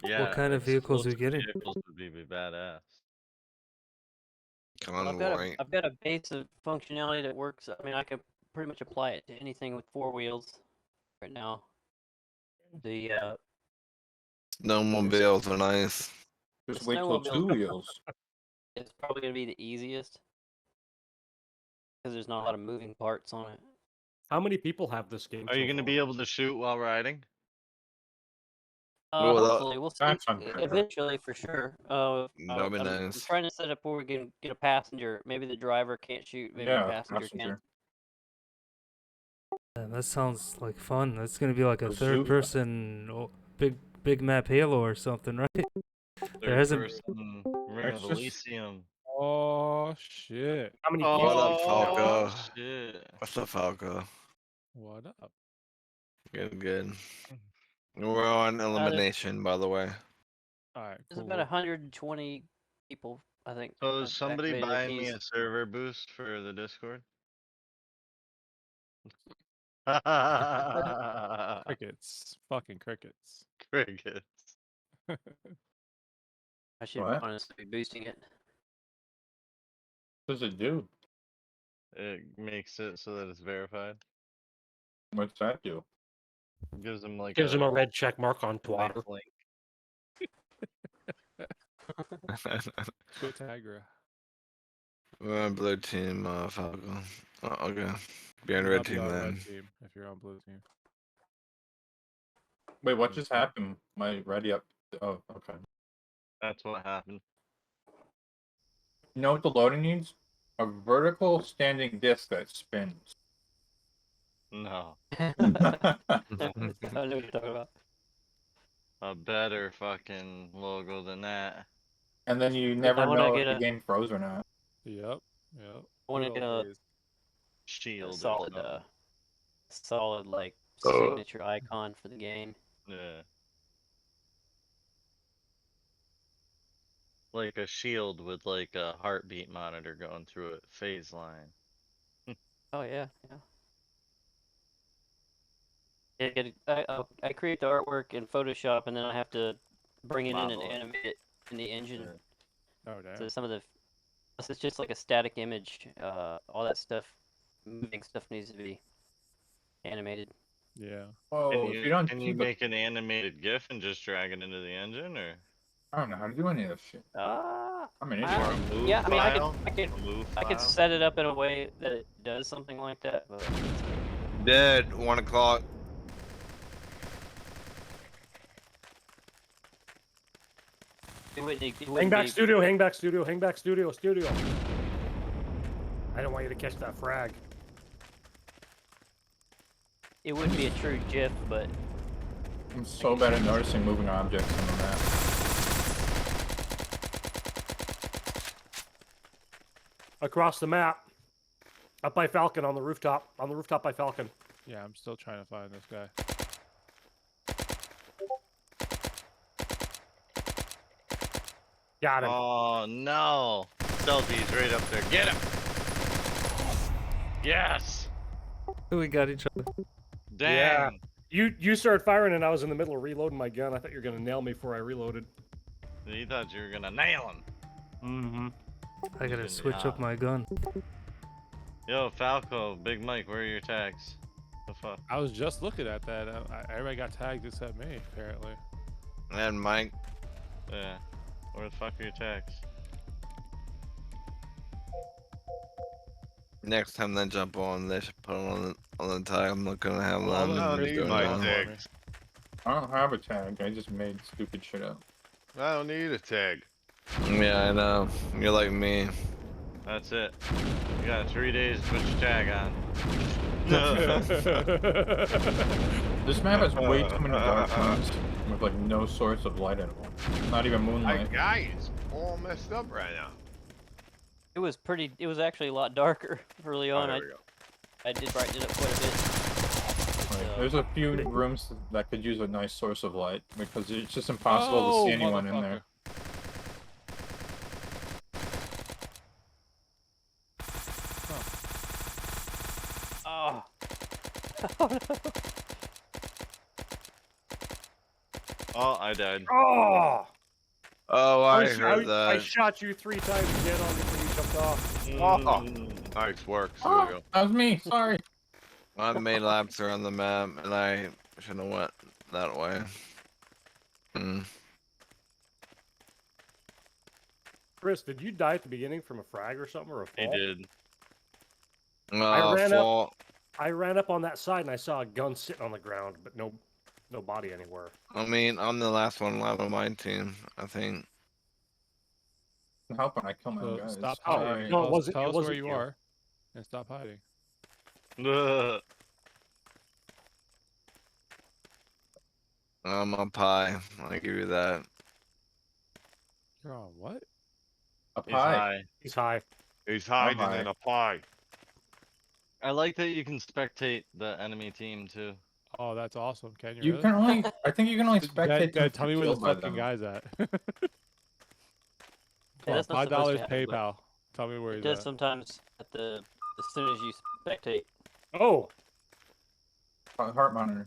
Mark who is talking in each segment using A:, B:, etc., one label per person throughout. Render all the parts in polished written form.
A: Yeah.
B: What kind of vehicles are we
A: explosive
B: getting?
A: Vehicles would be badass.
C: Well,
D: I've got a base of functionality that works. I mean, I could pretty much apply it to anything with 4 wheels right now. The
C: Snowmobiles are nice.
E: Just
D: The
E: wait till
D: snowmobile-
E: 2 wheels.
D: it's probably gonna be the easiest because there's not a lot of moving parts on it.
F: How many people have this game?
A: Are
F: so
A: you going to
F: far?
A: be able to shoot while riding?
C: Well,
D: Hopefully, we'll see.
E: that's unfair.
D: Eventually, for sure.
C: That'd be
D: I'm
C: nice.
D: trying to set up where we can get a passenger. Maybe the driver can't shoot. Maybe
E: Yeah,
D: the passenger can.
E: passenger.
B: Yeah, that sounds like fun. That's gonna be like a
E: A zoo.
B: third-person big map Halo or something, right? There
A: Third
B: hasn't-
A: person Ring
E: It's
A: of
E: just-
A: Elysium.
G: Oh shit!
F: How many
A: Oh,
F: people?
C: What up, Falco?
A: shit.
C: What's up, Falco?
G: What up?
C: Good, good. We're on elimination, by the way.
G: All right,
D: There's
G: cool.
D: about 120 people, I think.
A: So is somebody
D: activated their
A: buying me
D: keys.
A: a server boost for the Discord?
G: Crickets, fucking crickets.
A: Crickets.
D: I should
E: What?
D: honestly be boosting it.
E: What does it do?
A: It makes it so that it's verified.
E: What's that do?
A: Gives them like
F: Gives him a red check mark on
A: like
F: Twitter.
A: link.
G: Go Tigra.
C: We're on blue team, Falco. Oh, okay. Be on
G: I'll
C: red
G: be
C: team
G: on
C: then.
G: red team if you're on blue team.
E: Wait, what just happened? My ready up. Oh, okay.
A: That's what happened.
E: You know what the loading needs? A vertical standing disc that spins.
A: No.
D: I know what you're talking about.
A: A better fucking logo than that.
E: And then you never
D: wanna
E: know
D: get
E: if
D: a-
E: the game froze or not.
G: Yep.
D: I want to get a
A: Shield. or
D: solid,
A: something.
D: solid like
C: Oh.
D: signature icon for the game.
A: Yeah. Like a shield with like a heartbeat monitor going through it, phase line.
D: Oh yeah, yeah. I create the artwork in Photoshop and then I have to bring it in and
A: Model it.
D: animate it in the engine.
A: Yeah.
G: Oh damn.
D: So some of the, it's just like a static image. All that stuff, moving stuff needs to be animated.
G: Yeah.
E: Oh,
A: Can
E: if
A: you,
E: you don't
A: can
E: see
A: you
E: the-
A: make an animated GIF and just drag it into the engine, or
E: I don't know how to do any of this shit. I'm an
D: I-
E: idiot.
A: or a move
D: yeah, I mean,
A: file?
D: I could
A: A move
D: I could
A: file?
D: set it up in a way that it does something like that, but
C: Dead, 1 o'clock.
D: it wouldn't. It
F: Hang
D: wouldn't
F: back
D: be,
F: studio, hang back studio, hang back studio, studio. I don't want you to catch that frag.
D: it wouldn't be a true GIF, but
E: I'm so bad at noticing moving objects on the map.
F: Across the map. Up by Falcon on the rooftop. On the rooftop by Falcon.
G: Yeah, I'm still trying to find this guy.
F: Got him.
A: Oh no! Stealthy's right up there. Get him! Yes!
B: We got each other.
A: Dang!
F: You started firing and I was in the middle of reloading my gun. I thought you were gonna nail me before I reloaded.
A: You thought you were gonna nail him.
F: Mm-hmm.
B: I gotta
A: Good
B: switch
A: job.
B: up my gun.
A: Yo, Falco, Big Mike, where are your tags? The fuck?
G: I was just looking at that. Everybody got tagged except me, apparently.
C: And Mike.
A: Yeah. Where the fuck are your tags?
C: Next time they jump on, they should put them on the tag. I'm not gonna have
G: Well,
C: them.
G: I don't
C: just
G: need
C: going
G: my
C: down.
G: tag.
E: I don't have a tag. I just made stupid shit up.
H: I don't need a tag.
C: Yeah, I know. You're like me.
A: That's it. You got 3 days to put your tag on.
E: This map has way too many dark rooms with like no source of light at all. Not even
H: My
E: moonlight.
H: guy is all messed up right now.
D: it was pretty. It was actually a lot darker early
H: Oh,
D: on.
H: there we go.
D: I did brighten it up quite a bit.
E: Like, there's a few rooms that could use a nice source of light because it's just impossible to see anyone in there.
D: Oh. Oh no.
A: Oh, I died.
F: Oh!
C: Oh, I
F: sh-
C: heard
F: I
C: that.
F: shot you 3 times dead on before you jumped off.
A: Mm.
H: Nice work,
E: Oh,
H: Studio.
E: that was me. Sorry.
C: I made laps around the map, and I should have went that way. Hmm.
F: Chris, did you die at the beginning from a frag or something or a
A: He
F: fall?
A: did.
F: ran up-
C: Fall.
F: I ran up on that side and I saw a gun sitting on the ground, but no body anywhere.
C: I mean, I'm the last one alive on my team, I think.
E: I'm helping. I kill my
G: So
E: guys.
G: stop
F: Oh,
G: hiding.
F: no, it
G: Tell us-
F: wasn't-
G: Tell
F: it
G: us where
F: wasn't
G: you
F: you.
G: are, and stop hiding.
A: Ugh.
C: I'm up high. I give you that.
G: You're on what?
E: Up
A: He's
E: high.
A: high.
F: He's high.
H: He's hiding
E: high.
H: in a pie.
A: I like that you can spectate the enemy team too.
G: Oh, that's awesome. Can you?
E: You
G: really?
E: can only. I think you can only
G: Dad,
E: spectate them
G: tell
E: if
G: me
E: you're
G: where the
E: killed by
G: fucking
E: them.
G: guy's at.
D: Yeah, that's not supposed
G: $5
D: to happen, but
G: PayPal. Tell me where
D: It
G: he's
D: does
G: at.
D: sometimes at the as soon as you spectate.
F: Oh,
E: Heart monitor.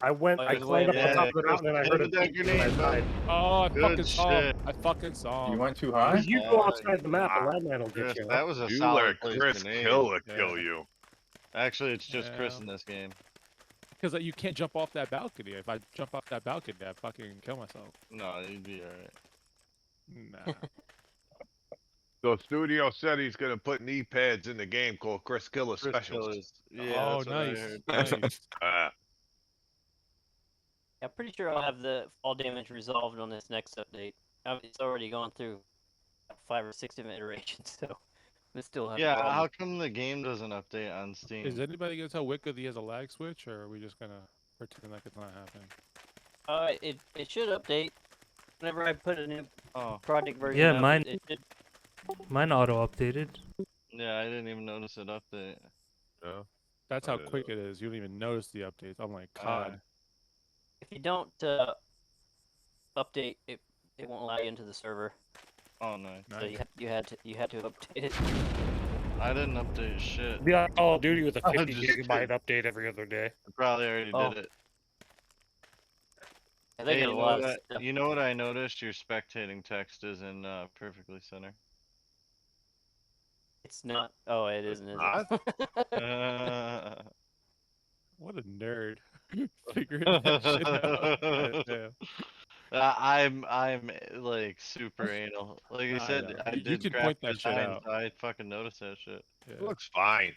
F: I went.
D: Oh,
F: I
D: he's way
F: climbed up
D: up
F: on top of the
H: there.
F: mountain and I
H: Hit
F: heard
H: him
F: a
H: with that
F: beep and I
H: grenade,
F: died.
G: Oh, I
A: Good
G: fucking saw him.
A: shit.
G: I fucking saw him.
E: You went too high.
F: You go
A: Uh,
F: outside the map, the
H: nah,
F: landmine will get
A: Chris,
F: you.
A: that was a
H: You
A: solid
H: let
A: place
H: Chris
A: grenade.
H: kill
G: Yeah.
H: you.
A: Actually, it's just Chris
G: Yeah.
A: in this game.
G: Because you can't jump off that balcony. If I jump off that balcony, I fucking kill myself.
A: No, you'd be alright.
G: Nah.
H: So Studio said he's gonna put knee pads in the game called Chris Killer
A: Chris
H: Specials.
A: Killers. Yeah,
G: Oh,
A: that's what I
G: nice.
A: heard.
G: Nice.
D: I'm pretty sure I'll have the fall damage resolved on this next update. It's already gone through 5 or 6 different iterations, so we still have.
A: Yeah,
D: problems.
A: how come the game doesn't update on Steam?
G: Is anybody gonna tell Wicked he has a lag switch, or are we just gonna pretend like it's not happening?
D: It should update whenever I put a new
A: Oh,
D: project version.
B: Yeah,
D: up,
B: mine-
D: It should,
B: Mine auto updated.
A: yeah, I didn't even notice it update.
H: Yeah.
G: That's
H: I
G: how
H: did
G: quick it is. You don't even notice the updates. I'm like,
A: Uh,
G: COD.
D: if you don't update, it won't allow you into the server.
A: Oh, nice.
D: So you had to update it.
A: I didn't update shit.
F: Be like Call of Duty with a
A: I'm
F: 50
A: just
F: gigabyte update every other day.
A: I probably already
D: Oh.
A: did it.
D: Yeah, they
A: Hey,
D: got a lot of stuff.
A: you know what I noticed? Your spectating text is in perfectly center.
D: It's not. Oh, it isn't. Is
H: not?
D: it?
G: What a nerd. Figuring that shit out. God damn.
A: I'm like super anal. Like I
G: I
A: said,
G: know.
A: I
G: You
A: did
G: can
A: graphic
G: point that shit
A: design,
G: out.
A: so I fucking noticed that shit.
G: Yeah.
H: It looks fine.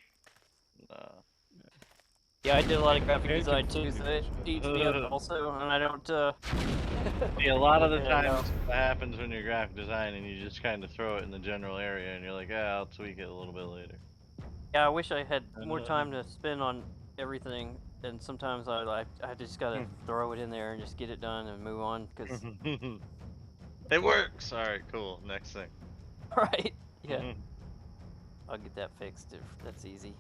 D: Yeah, I did a lot of graphic
G: And
D: design too,
G: confusing
D: so it
G: shit.
D: eats me up also, and I don't.
A: See, a lot of the
D: Yeah, I know.
A: times what happens when you're graphic design and you just kind of throw it in the general area and you're like, ah, I'll tweak it a little bit later.
D: Yeah, I wish I had more time to spend on everything, and sometimes I just gotta throw it in there and just get it done and move on, because
A: It works. All right, cool. Next thing.
D: right, yeah, I'll get that fixed if that's easy.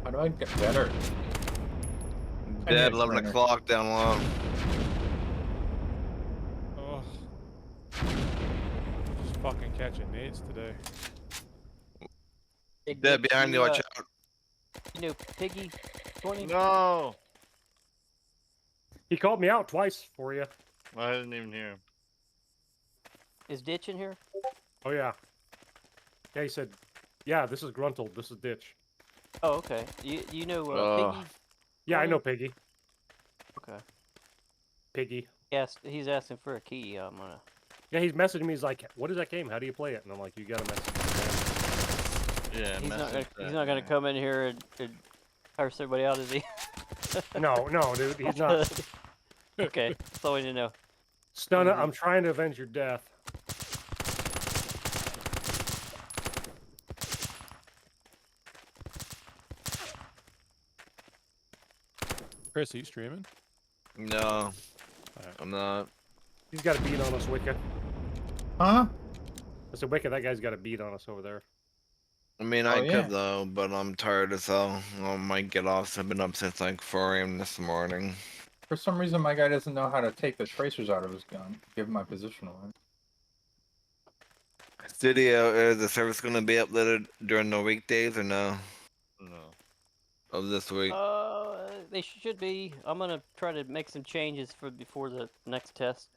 E: How do I get better?
C: Dead,
E: need a
C: 11
E: trainer.
C: o'clock down low.
G: Oh. Just fucking catching nades today.
D: Hey,
C: Dead
D: Dick,
C: behind you, watch out.
D: You know Piggy 20?
A: No,
F: He called me out twice for you.
A: I didn't even hear him.
D: Is Ditch in here?
F: Oh yeah. Yeah, he said, "Yeah, this is Gruntled. This is Ditch."
D: Oh, okay. You know
C: Ugh.
D: Piggy?
F: Yeah, I
D: Tony?
F: know Piggy.
D: Okay.
F: Piggy.
D: Yes, he's asking for a key. I'm gonna.
F: Yeah, he's messaging me. He's like, "What is that game? How do you play it?" And I'm like, "You gotta message me."
A: Yeah,
D: He's not
A: message
D: gonna.
A: that
D: He's not gonna
A: guy.
D: come in here and curse everybody out, is he?
F: No, dude, he's not.
D: Okay, that's all we need to know.
F: Stunna, I'm trying to avenge your death.
G: Chris, are you streaming?
C: No, I'm not.
F: He's got a beat on us, Wicca.
E: Huh?
F: I said, Wicca, that guy's got a beat on us over there.
C: I mean,
E: Oh,
C: I
E: yeah.
C: could though, but I'm tired as hell. I might get off. So I've been up since like 4 a.m. this morning.
E: For some reason, my guy doesn't know how to take the tracers out of his gun. Give him my positional one.
C: Studio, is the service gonna be uploaded during the weekdays or no?
A: No.
C: Of this week?
D: They should be. I'm gonna try to make some changes for before the next test.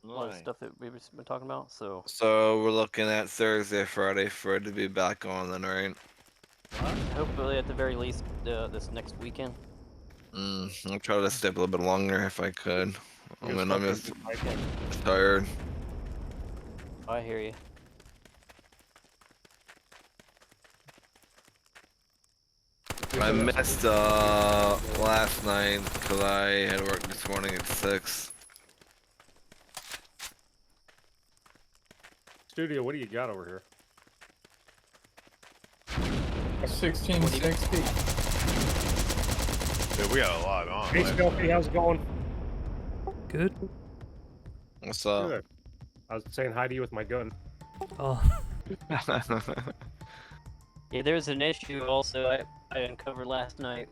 D: A lot of
A: Nice.
D: stuff that we've been talking about. So
C: So we're looking at Thursday, Friday for it to be back on then, right?
D: hopefully, at the very least, this next weekend.
C: I'll try to stay up a little bit longer if I could. I
F: Good
C: mean,
F: stuff,
C: I'm just
F: dude. Okay.
C: tired.
D: I hear you.
C: I missed last night because I had work this morning at 6.
F: Studio, what do you got over here?
E: A 1660.
H: Yeah, we got a lot on.
F: Hey,
H: last
F: Stealthy,
H: night.
F: how's it going?
B: Good.
C: What's up?
F: Good. I was saying hi to you with my gun.
B: Oh,
D: Yeah, there's an issue also I uncovered last night.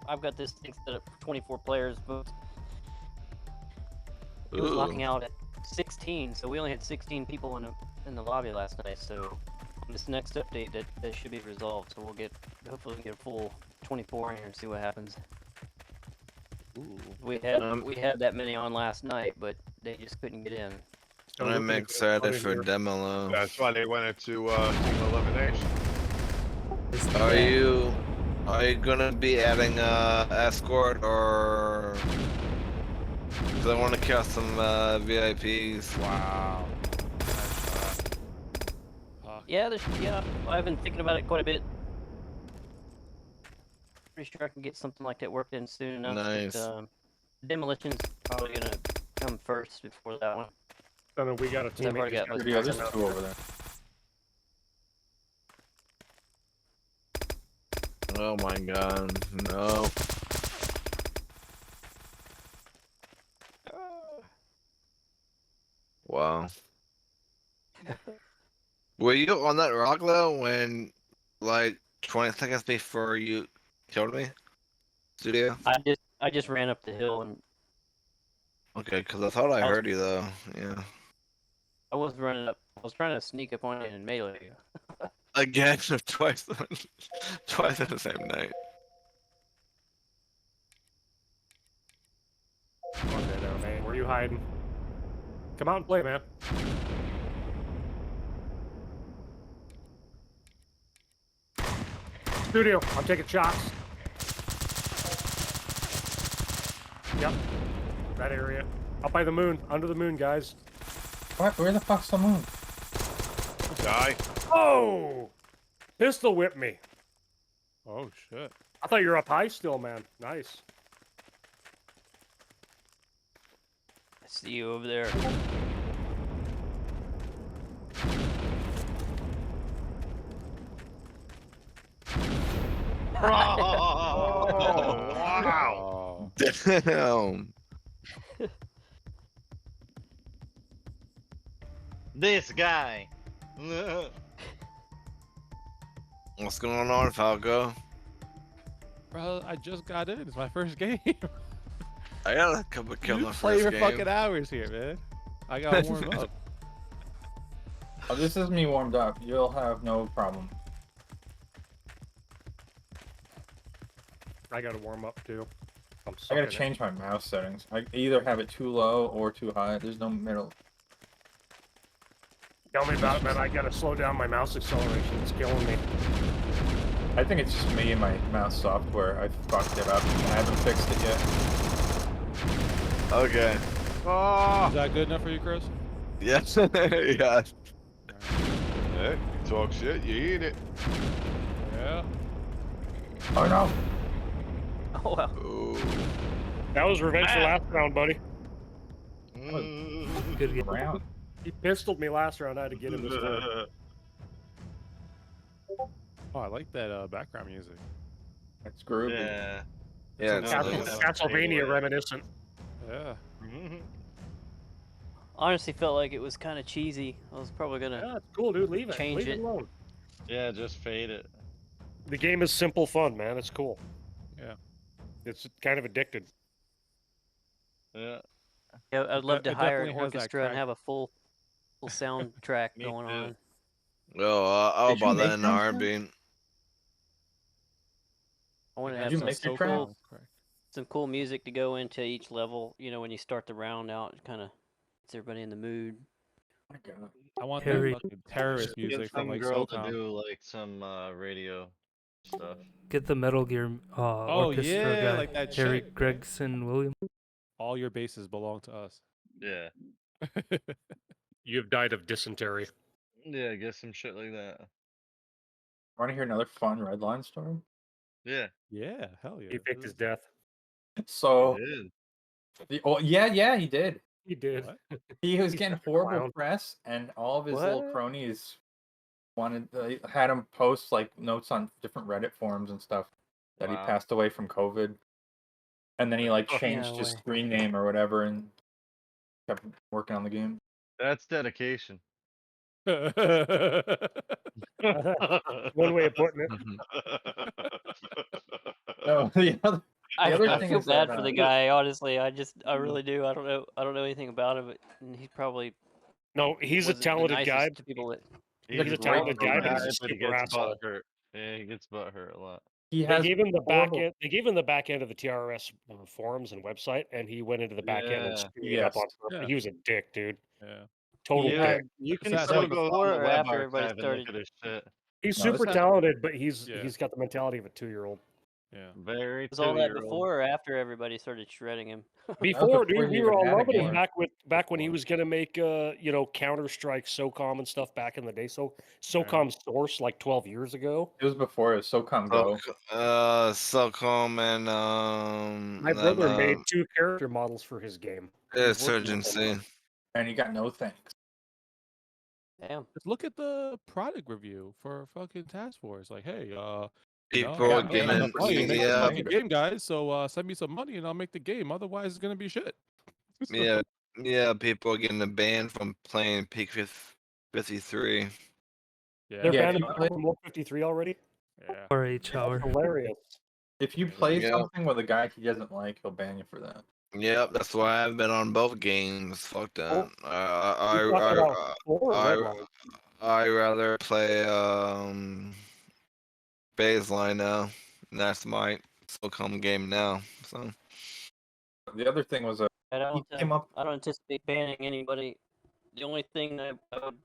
D: I've got this thing set up for 24 players, but it was locking out at 16, so we only had 16 people in the lobby last night. So on this next update, that should be resolved. So we'll hopefully get a full 24 in here and see what happens.
G: Ooh.
D: We had that many on last night, but they just couldn't get in.
F: So
C: I'm
F: looking at
C: excited
F: this
C: for
F: here.
C: Demolo.
H: That's why they went into team elimination.
C: Are you gonna be adding escort or? Cause I want to kill some VIPs.
G: Wow. Nice shot.
D: Yeah, I've been thinking about it quite a bit. Pretty sure I can get something like that worked in soon enough.
C: Nice.
D: But, Demolition's probably gonna come first before that one.
F: So then we got a
D: I've
F: team.
D: already got most
E: Studio,
D: of
E: there's
D: them.
E: 2 over there.
C: Oh my god, no. Wow. Were you on that rock though when, like, 20 seconds before you killed me? Studio?
D: I just ran up the hill and
C: Okay, because I thought I
D: I was-
C: heard you though. Yeah.
D: I was running up. I was trying to sneak up on you and melee you.
C: Again, twice, twice at the same night.
F: Okay, now, man. Where are you hiding? Come out and play, man. Studio, I'm taking shots. Yep. That area. Up by the moon. Under the moon, guys.
E: What? Where the fuck's the moon?
H: Die.
F: Oh! Pistol whipped me.
G: Oh shit.
F: I thought you were up high still, man. Nice.
D: I see you over there.
H: Oh, wow.
G: Oh.
C: Damn.
A: This guy.
C: What's going on, Falco?
G: Bro, I just got in. It's my first game.
C: I got a couple kills
G: You
C: my
G: play
C: first
G: your
C: game.
G: fucking hours here, man. I gotta warm up.
E: Oh, this is me warmed up. You'll have no problem.
F: I gotta warm up too. I'm
E: I
F: sucking
E: gotta
F: it.
E: change my mouse settings. I either have it too low or too high. There's no middle.
F: Tell me about it, man. I gotta slow down my mouse acceleration. It's killing me.
E: I think it's just me and my mouse software. I fucked it up. I haven't fixed it yet.
C: Okay.
H: Oh.
G: Is that good enough for you, Chris?
C: Yes. Yes.
H: Hey, you talk shit, you eat it.
G: Yeah.
E: Oh no!
D: Oh wow.
C: Ooh.
F: That was revenge for last round, buddy.
B: good game.
E: Round.
F: He pistoled me last round. I had to get him this time.
G: Oh, I like that background music.
E: It's groovy.
A: Yeah.
C: Yeah, it's
F: Castle-
C: nice.
F: Castlevania reminiscent.
G: Yeah.
D: Honestly, felt like it was kind of cheesy. I was probably gonna.
F: Yeah, it's cool, dude. Leave it.
D: Change
F: Leave
D: it.
F: it alone.
A: Yeah, just fade it.
F: The game is simple fun, man. It's cool.
G: Yeah.
F: It's kind of addicted.
A: Yeah.
D: Yeah, I'd love to
G: it
D: hire an
G: definitely has that
D: orchestra and
G: crack.
D: have a full soundtrack
A: Me
D: going
A: too.
D: on.
C: Well, I'll
E: Did you
C: buy that
E: make
C: in a
E: them,
C: heartbeat.
D: I want to
G: It
D: have
E: you
G: has
D: some
G: that
E: make your
D: cool,
E: tracks?
G: crack.
D: some cool music to go into each level. You know, when you start the round out, it kind of gets everybody in the mood.
E: My God.
G: I want
B: Harry.
G: that fucking terrorist
A: Get
G: music from
A: some
G: like
A: girl to
G: SOCOM.
A: do like some radio stuff.
B: Get the Metal Gear
G: Oh
B: orchestra
G: yeah,
B: guy,
G: like that
B: Harry
G: chick.
B: Gregson Williams.
G: All your bases belong to us.
A: Yeah.
F: You've died of dysentery.
A: Yeah, get some shit like that.
E: Want to hear another fun Redline story?
A: Yeah.
G: Yeah, hell yeah.
F: He faked his death.
E: So,
A: Did.
E: yeah, he did.
F: He did.
G: What?
E: He was
F: He's
E: getting
F: such a
E: horrible
F: clown.
E: press, and all of his little
D: What?
E: cronies had him post like notes on different Reddit forums and stuff that he
A: Wow.
E: passed away from COVID, and then he like
A: Oh,
E: changed
D: no
E: his
D: way.
E: screen name or whatever and kept working on the game.
A: That's dedication.
F: One way of putting it.
E: No, the other
D: I
E: thing
D: feel
E: is that
D: bad for the guy. Honestly, I really do. I don't know anything about him, but he probably
F: No, he's a
D: wasn't the
F: talented guy.
D: nicest to people. That
F: He's a
A: a
F: talented
A: lovely
F: guy, but he's a
A: but he
F: super
A: gets
F: asshole.
A: butt hurt. Yeah, he gets butt hurt a lot.
E: he
F: They
E: has
F: gave him the back
E: horrible.
F: end. They gave him the back end of the TRS forums and website, and he went into the back end and
A: Yeah.
F: screwed it up on
E: Yes.
F: purpose.
G: Yeah.
F: he was a dick, dude.
G: Yeah.
F: Total
A: You,
F: dick.
A: you can
G: Is that
A: still
G: like
A: go
D: before
A: on the
D: or
A: web
D: after everybody
A: archive and look
D: started?
A: at his shit.
F: He's
E: No, this
F: super
E: has-
F: talented, but he's
G: Yeah.
F: got the mentality of a 2-year-old.
G: Yeah.
A: Very
D: Was all that
A: 2-year-old.
D: before or after everybody started shredding him?
F: Before,
E: before
F: dude,
E: he
F: we were
E: even
F: all
E: had a
F: loving him
E: game.
F: back when he
G: Before.
F: was gonna make Counter Strike, SOCOM and stuff back in the day. So SOCOM Source like 12 years ago.
E: It was before it was SOCOM Go.
C: Selcom and
F: My brother made 2 character models for his game. He was working with them.
C: Insurgency.
E: And he got no thanks.
D: Damn.
G: Just look at the product review for fucking Task Force. Like, hey,
C: People
E: Yeah,
C: are
G: I don't have
C: getting
G: enough money to make this
C: yeah,
G: fucking game, guys. So send me some money and I'll make the game. Otherwise, it's gonna be shit.
C: yeah. People are getting banned from playing Peak 53.
G: Yeah.
F: They're
E: Yeah,
F: banned
E: if you play-
F: from 153 already.
G: Yeah.
B: Or H hour.
F: Hilarious.
E: If you play
C: Yeah.
E: something with a guy he doesn't like, he'll ban you for that.
C: Yep, that's why I've been on both games. Fuck that.
F: You talking about 4 or Redline?
C: I rather play baseline now. And that's my Selcom game now. So
E: The other thing was
D: I don't.
E: came up-
D: I don't anticipate banning anybody. The only thing I would,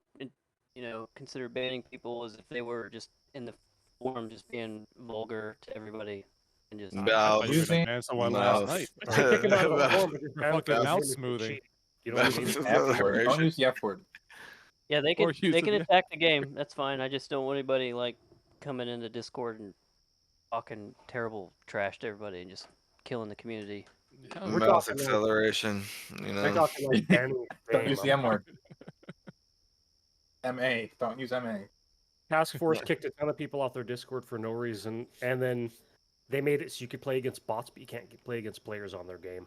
D: consider banning people is if they were just in the forum, just being vulgar to everybody, and just.
C: No.
G: I thought you were
E: Using-
G: gonna ban someone
C: no.
G: last night.
F: Kick him out of the
C: Well,
F: forum, but just ban him
G: fucking
F: for
G: mouth
F: being
G: smoothing.
F: cheating. You know what I mean?
E: F word. Don't use the F word.
D: Yeah, they
G: Or
D: can.
G: use
D: They can
G: it, yeah.
D: attack the game. That's fine. I just don't want anybody like coming into Discord and talking terrible trash to everybody and just killing the community.
F: We're
C: mouse
F: talking like-
C: acceleration.
F: They're talking like banning the
E: Don't
F: game.
E: use the M word. MA. Don't use MA.
F: Task Force kicked a ton of people off their Discord for no reason, and then they made it so you could play against bots, but you can't play against players on their game.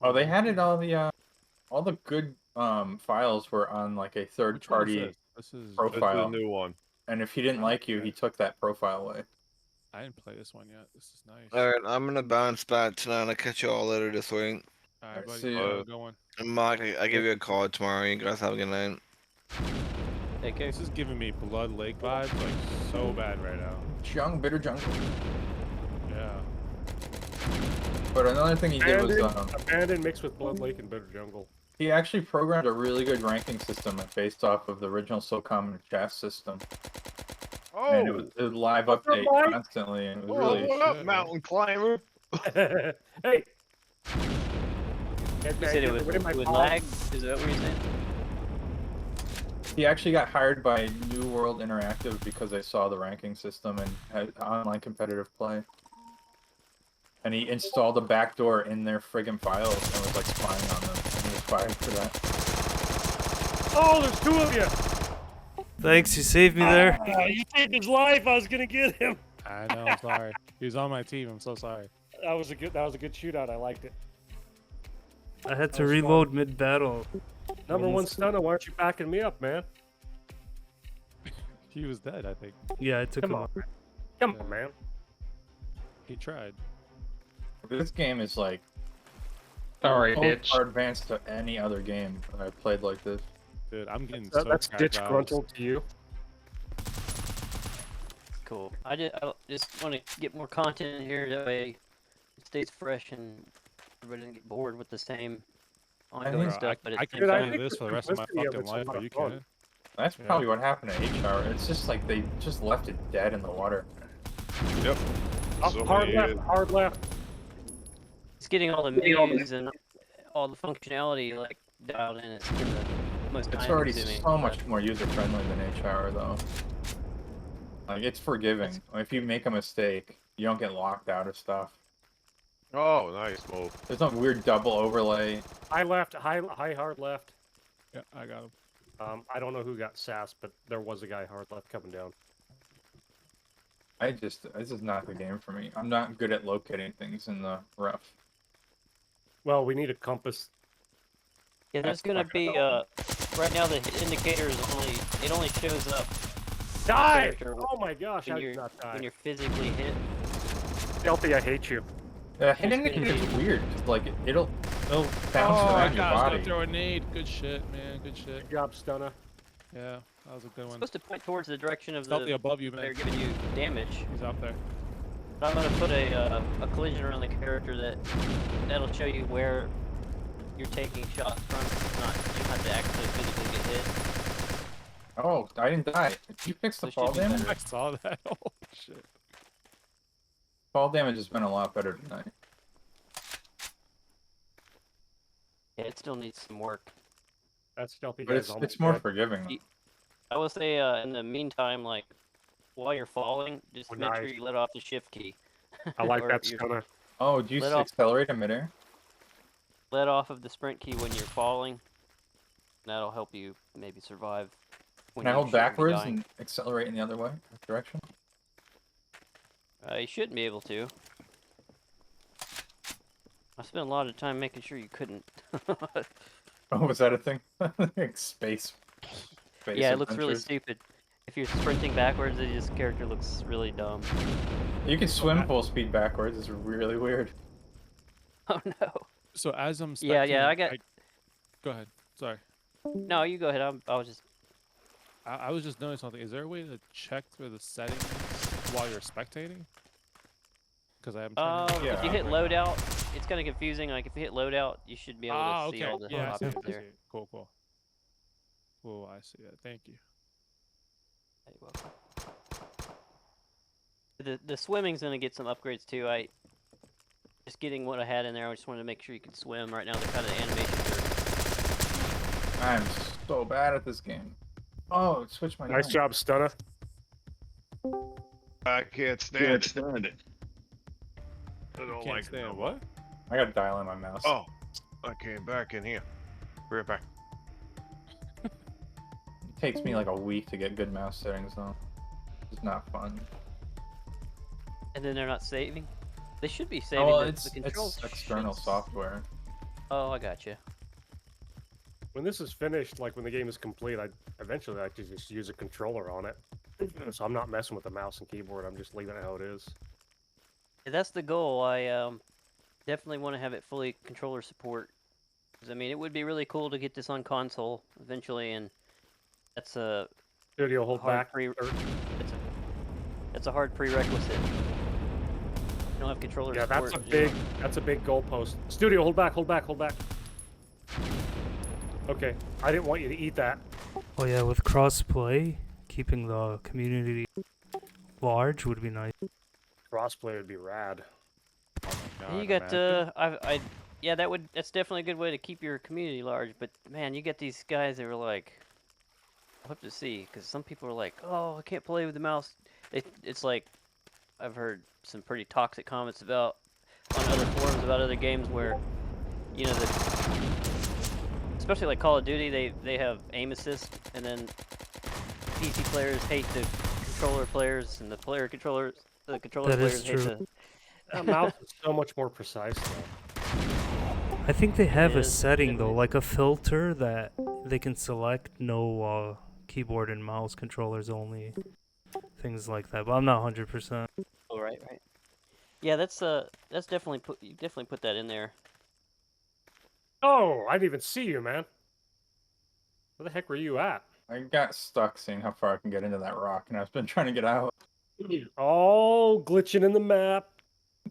E: Oh, they had it all the good files were on like a third
G: Which one is
E: party
G: this? This is.
H: This is
E: profile.
H: a new one.
E: And if he didn't like you, he took that profile away.
G: I didn't play this one yet. This is nice.
C: Alright, I'm gonna bounce back tonight. I'll catch you all later this week.
G: All right, buddy.
E: see
G: Yeah,
E: ya.
G: I'm going.
C: And Mike, I give you a call tomorrow. You guys have a good night.
D: Take care.
G: This is giving me Blood Lake vibes, like so bad right now.
E: Young bitter jungle.
G: Yeah.
E: But another thing he did was
F: Abandoned mixed with Blood Lake and Bitter Jungle.
E: he actually programmed a really good ranking system based off of the original SOCOM and Chaff system. And it was a live update
F: Mike?
E: constantly, and it was
H: Oh,
E: really
H: what up,
G: shit,
H: mountain climber?
F: Hey!
D: You said it would lag? Is that what you're saying?
E: He actually got hired by New World Interactive because they saw the ranking system and had online competitive play. And he installed a backdoor in their friggin' files and was like spying on them. And he was fired for that.
F: Oh, there's 2 of you!
B: Thanks, you saved me there.
F: You saved his life. I was gonna get him.
G: I know. I'm sorry. He was on my team. I'm so sorry.
F: That was a good shootout. I liked it.
B: I had to
F: That was
B: reload mid battle.
F: Number 1 stunner. Why aren't you backing me up, man?
G: He was dead, I think.
B: Yeah, I took
F: Come
B: him
F: on,
B: out.
F: come on, man.
G: He tried.
E: This game is like
I: Sorry,
E: so
I: bitch.
E: far advanced to any other game that I've played like this.
G: Dude, I'm getting
F: So
G: so
F: that's
G: cat
F: ditch
G: vibes.
F: gruntled to you.
D: Cool. I just want to get more content in here that way it stays fresh and everybody doesn't get bored with the same ongoing
E: think-
D: stuff. But
G: I
D: at the
G: can
D: same
F: Dude, I
G: play
D: time,
F: think
G: this
F: the
G: for the rest of my
F: simplicity of
G: fucking
F: it's a
G: life,
F: lot
G: but
F: of
G: you
F: fun.
G: can't.
E: That's
G: Yeah.
E: probably what happened to HR. It's just like they just left it dead in the water.
H: Yep.
F: Oh,
H: So
F: hard
H: many
F: left,
H: years.
F: hard left.
D: it's getting all the menus and all the functionality like dialed in. It's been the most
E: It's
D: time
E: already
D: consuming.
E: so much more user friendly than HR though. Like it's forgiving. If you make a mistake, you don't get locked out of stuff.
H: Oh, nice move.
E: There's no weird double overlay.
F: High left, high hard left.
G: Yeah, I got him.
F: I don't know who got sass, but there was a guy hard left coming down.
E: This is not the game for me. I'm not good at locating things in the rough.
F: Well, we need a compass.
D: Yeah, there's
E: That's
D: gonna
E: not
D: be
E: gonna
D: right now the indicator is only shows up
F: Die!
D: character
F: Oh my gosh,
D: when
F: I
D: you're
F: did not die.
D: when you're physically hit.
F: Stealthy, I hate you.
E: Hit indicator's weird because like it'll bounce
G: Oh,
E: around your
G: I was
E: body.
G: gonna throw a nade. Good shit, man. Good shit.
F: Good job, Stunna.
G: Yeah, that was a good
D: It's
G: one.
D: supposed to point towards the direction of
G: Stealthy
D: the
G: above you,
D: they're
G: man.
D: giving you damage.
G: He's out there.
D: I'm gonna put a collision around the character that'll show you where you're taking shots from. It's not you don't have to actually physically get hit.
E: Oh, I didn't die. Did you fix the
D: So it
E: fall
D: should be
E: damage?
D: better.
G: I saw that. Oh shit.
E: Fall damage has been a lot better tonight.
D: Yeah, it still needs some work.
F: That stealthy
E: But
F: guy's almost
E: it's more
F: dead.
E: forgiving.
D: I will say, in the meantime, like while you're falling, just
F: Oh,
D: make sure
F: nice.
D: you let off the shift key.
F: I like
D: Or
F: that
D: you're-
F: Stunna.
E: Oh, do you
D: Let off-
E: accelerate in midair?
D: Let off of the sprint key when you're falling. That'll help you maybe survive. When
E: Can I
D: you
E: hold
D: shouldn't be
E: backwards
D: dying.
E: and accelerate in the other way direction?
D: You shouldn't be able to. I spent a lot of time making sure you couldn't.
E: Oh, was that a thing? Like space.
D: Yeah, it looks really
E: adventures.
D: stupid. If you're sprinting backwards, this character looks really dumb.
E: You can swim full speed backwards. It's really weird.
D: Oh no.
G: So as I'm
D: Yeah, yeah,
G: spectating, Go ahead. Sorry.
D: No, you go ahead. I was just.
G: I was just noticing something. Is there a way to check through the settings while you're spectating? Because I haven't. tried
E: Yeah.
D: If you hit loadout, it's kind of confusing. Like if you hit loadout, you should be able to see
G: okay.
D: all the
G: Yeah, I see,
D: options
G: I
D: there.
G: see. Cool, cool. Cool, I see that. Thank you.
D: You're welcome. The swimming's gonna get some upgrades too. I just getting what I had in there. I just wanted to make sure you could swim. Right now, the kind of animations are.
E: I'm so bad at this game. Oh, it switched my.
F: Nice
E: gun.
F: job, Stunna.
H: I can't stand it. I don't
G: Can't
H: like
G: stand
H: it.
G: what?
E: I gotta dial in my mouse.
H: Oh, I came back in here. Be right back.
E: It takes me like a week to get good mouse settings though. It's not fun.
D: And then they're not saving. They should be saving.
E: Oh, well,
D: the
E: it's
D: controls.
E: external
D: should-
E: software.
D: Oh, I got you.
F: When this is finished, like when the game is complete, I eventually like to just use a controller on it. So I'm not messing with the mouse and keyboard. I'm just leaving it how it is.
D: Yeah, that's the goal. I definitely want to have it fully controller support. 'Cause, I mean, it would be really cool to get this on console eventually, and that's a
F: Studio, hold
D: hard
F: back.
D: pre. That's a hard prerequisite. You don't have controller
F: Yeah,
D: support.
F: that's a big goalpost. Studio, hold back, hold back, hold back. Okay, I didn't want you to eat that.
B: Oh yeah, with crossplay, keeping the community large would be nice.
F: Crossplay would be rad.
G: Oh my god.
D: You got
G: imagine.
D: yeah, that's definitely a good way to keep your community large. But man, you get these guys that are like, I'll have to see, because some people are like, oh, I can't play with the mouse. It's like, I've heard some pretty toxic comments about on other forums about other games where, you know, especially like Call of Duty, they have aim assist, and then PC players hate the controller players, and the controller
B: That
D: players
B: is
D: hate
B: true.
F: That mouse is so much more precise though.
B: I think they have a
D: is
B: setting though,
D: definitely-
B: like a filter that they can select no keyboard and mouse controllers only, things like that. But I'm not 100%.
D: Oh, right. Yeah, that's definitely you definitely put that in there.
F: Oh, I didn't even see you, man. Where the heck were you at?
E: I got stuck seeing how far I can get into that rock, and I've been trying to get out.
F: Oh, glitching in the map.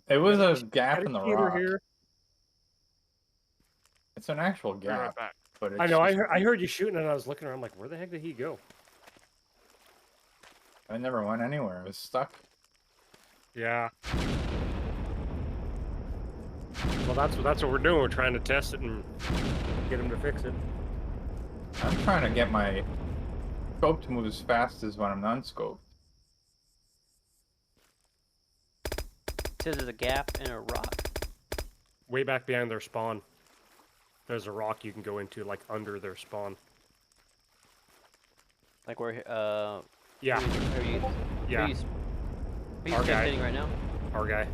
E: It was
F: Got
E: a gap in the
F: cheater
E: rock.
F: here.
E: It's an actual
F: Be right
E: gap,
F: back.
E: but it's
F: I know.
E: just-
F: I heard you shooting, and I was looking around like, where the heck did he go?
E: I never went anywhere. I was stuck.
F: Yeah. Well, that's what we're doing. We're trying to test it and get him to fix it.
E: I'm trying to get my scope to move as fast as when I'm non-scoped.
D: Says there's a gap in a rock.
F: Way back behind their spawn, there's a rock you can go into, like under their spawn.
D: Like where
F: Yeah.
D: Are you
F: Yeah.
D: Are you
F: Our guy.
D: spectating right now?
F: Our guy.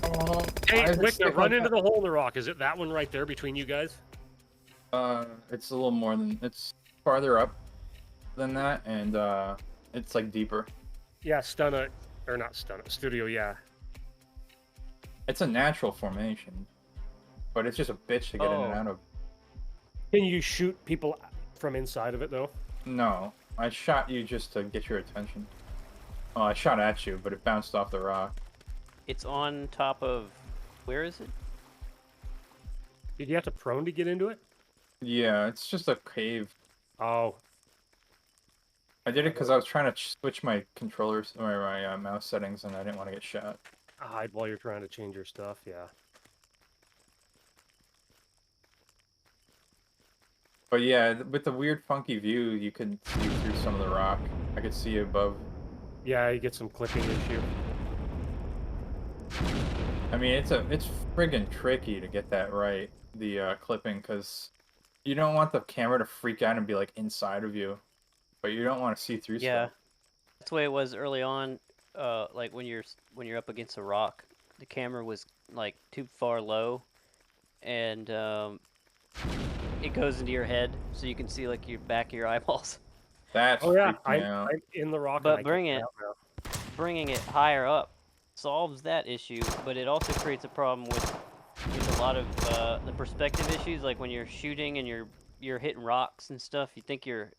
E: Oh,
F: Hey,
E: why is it
F: Wickner,
E: stick
F: run
E: like
F: into
E: that?
F: the hole in the rock. Is it that one right there between you guys?
E: It's a little more than it's farther up than that, and it's like deeper.
F: Yeah, stun it. Or not stun it. Studio, yeah.
E: It's a natural formation, but it's just a bitch to get in and
D: Oh.
E: out of.
F: Can you shoot people from inside of it, though?
E: No, I shot you just to get your attention. Oh, I shot at you, but it bounced off the rock.
D: It's on top of. Where is it?
F: Did you have to prone to get into it?
E: Yeah, it's just a cave.
F: Oh,
E: I did it because I was trying to switch my controllers or my mouse settings, and I didn't want to get shot.
F: hide while you're trying to change your stuff, yeah.
E: But yeah, with the weird funky view, you can see through some of the rock. I could see above.
F: Yeah, you get some clipping issue.
E: I mean, it's friggin' tricky to get that right, the clipping, because you don't want the camera to freak out and be like inside of you, but you don't want to see through
D: Yeah,
E: stuff.
D: that's the way it was early on. Like when you're up against a rock, the camera was like too far low, and it goes into your head, so you can see like your back of your eyeballs.
E: That's
F: Oh yeah,
E: freaked me out.
F: I'm in the rock.
D: But
F: and I can't get
D: bringing
F: out now.
D: it higher up solves that issue, but it also creates a problem with a lot of the perspective issues, like when you're shooting and you're hitting rocks and stuff. You think your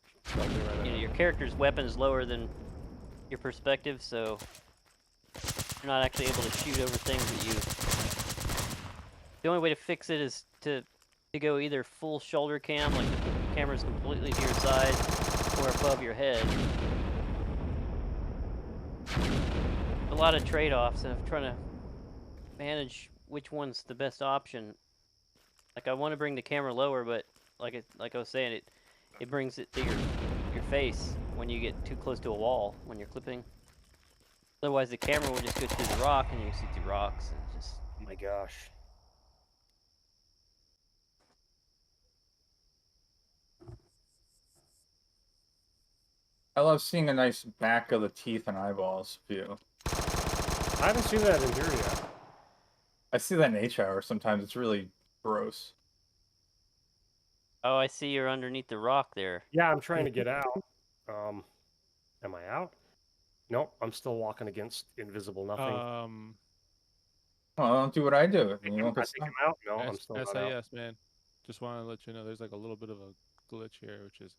D: character's weapon is lower than your perspective, so you're not actually able to shoot over things that you. The only way to fix it is to go either full shoulder cam, like the camera's completely to your side, or above your head. A lot of trade-offs, and I'm trying to manage which one's the best option. Like I want to bring the camera lower, but like I was saying, it brings it to your face when you get too close to a wall when you're clipping. Otherwise, the camera will just go through the rock, and you can see through rocks, and just.
F: Oh my gosh.
E: I love seeing a nice back of the teeth and eyeballs view.
F: I haven't seen that in here yet.
E: I see that in H-Hour sometimes. It's really gross.
D: Oh, I see you're underneath the rock there.
F: Yeah, I'm trying to get out. Am I out? Nope, I'm still walking against invisible nothing.
E: Well, don't do what I do.
F: I
E: You won't get
F: think
E: stuck.
F: I'm out. No, I'm still not out.
G: SAS, man. Just want to let you know there's like a little bit of a glitch here, which is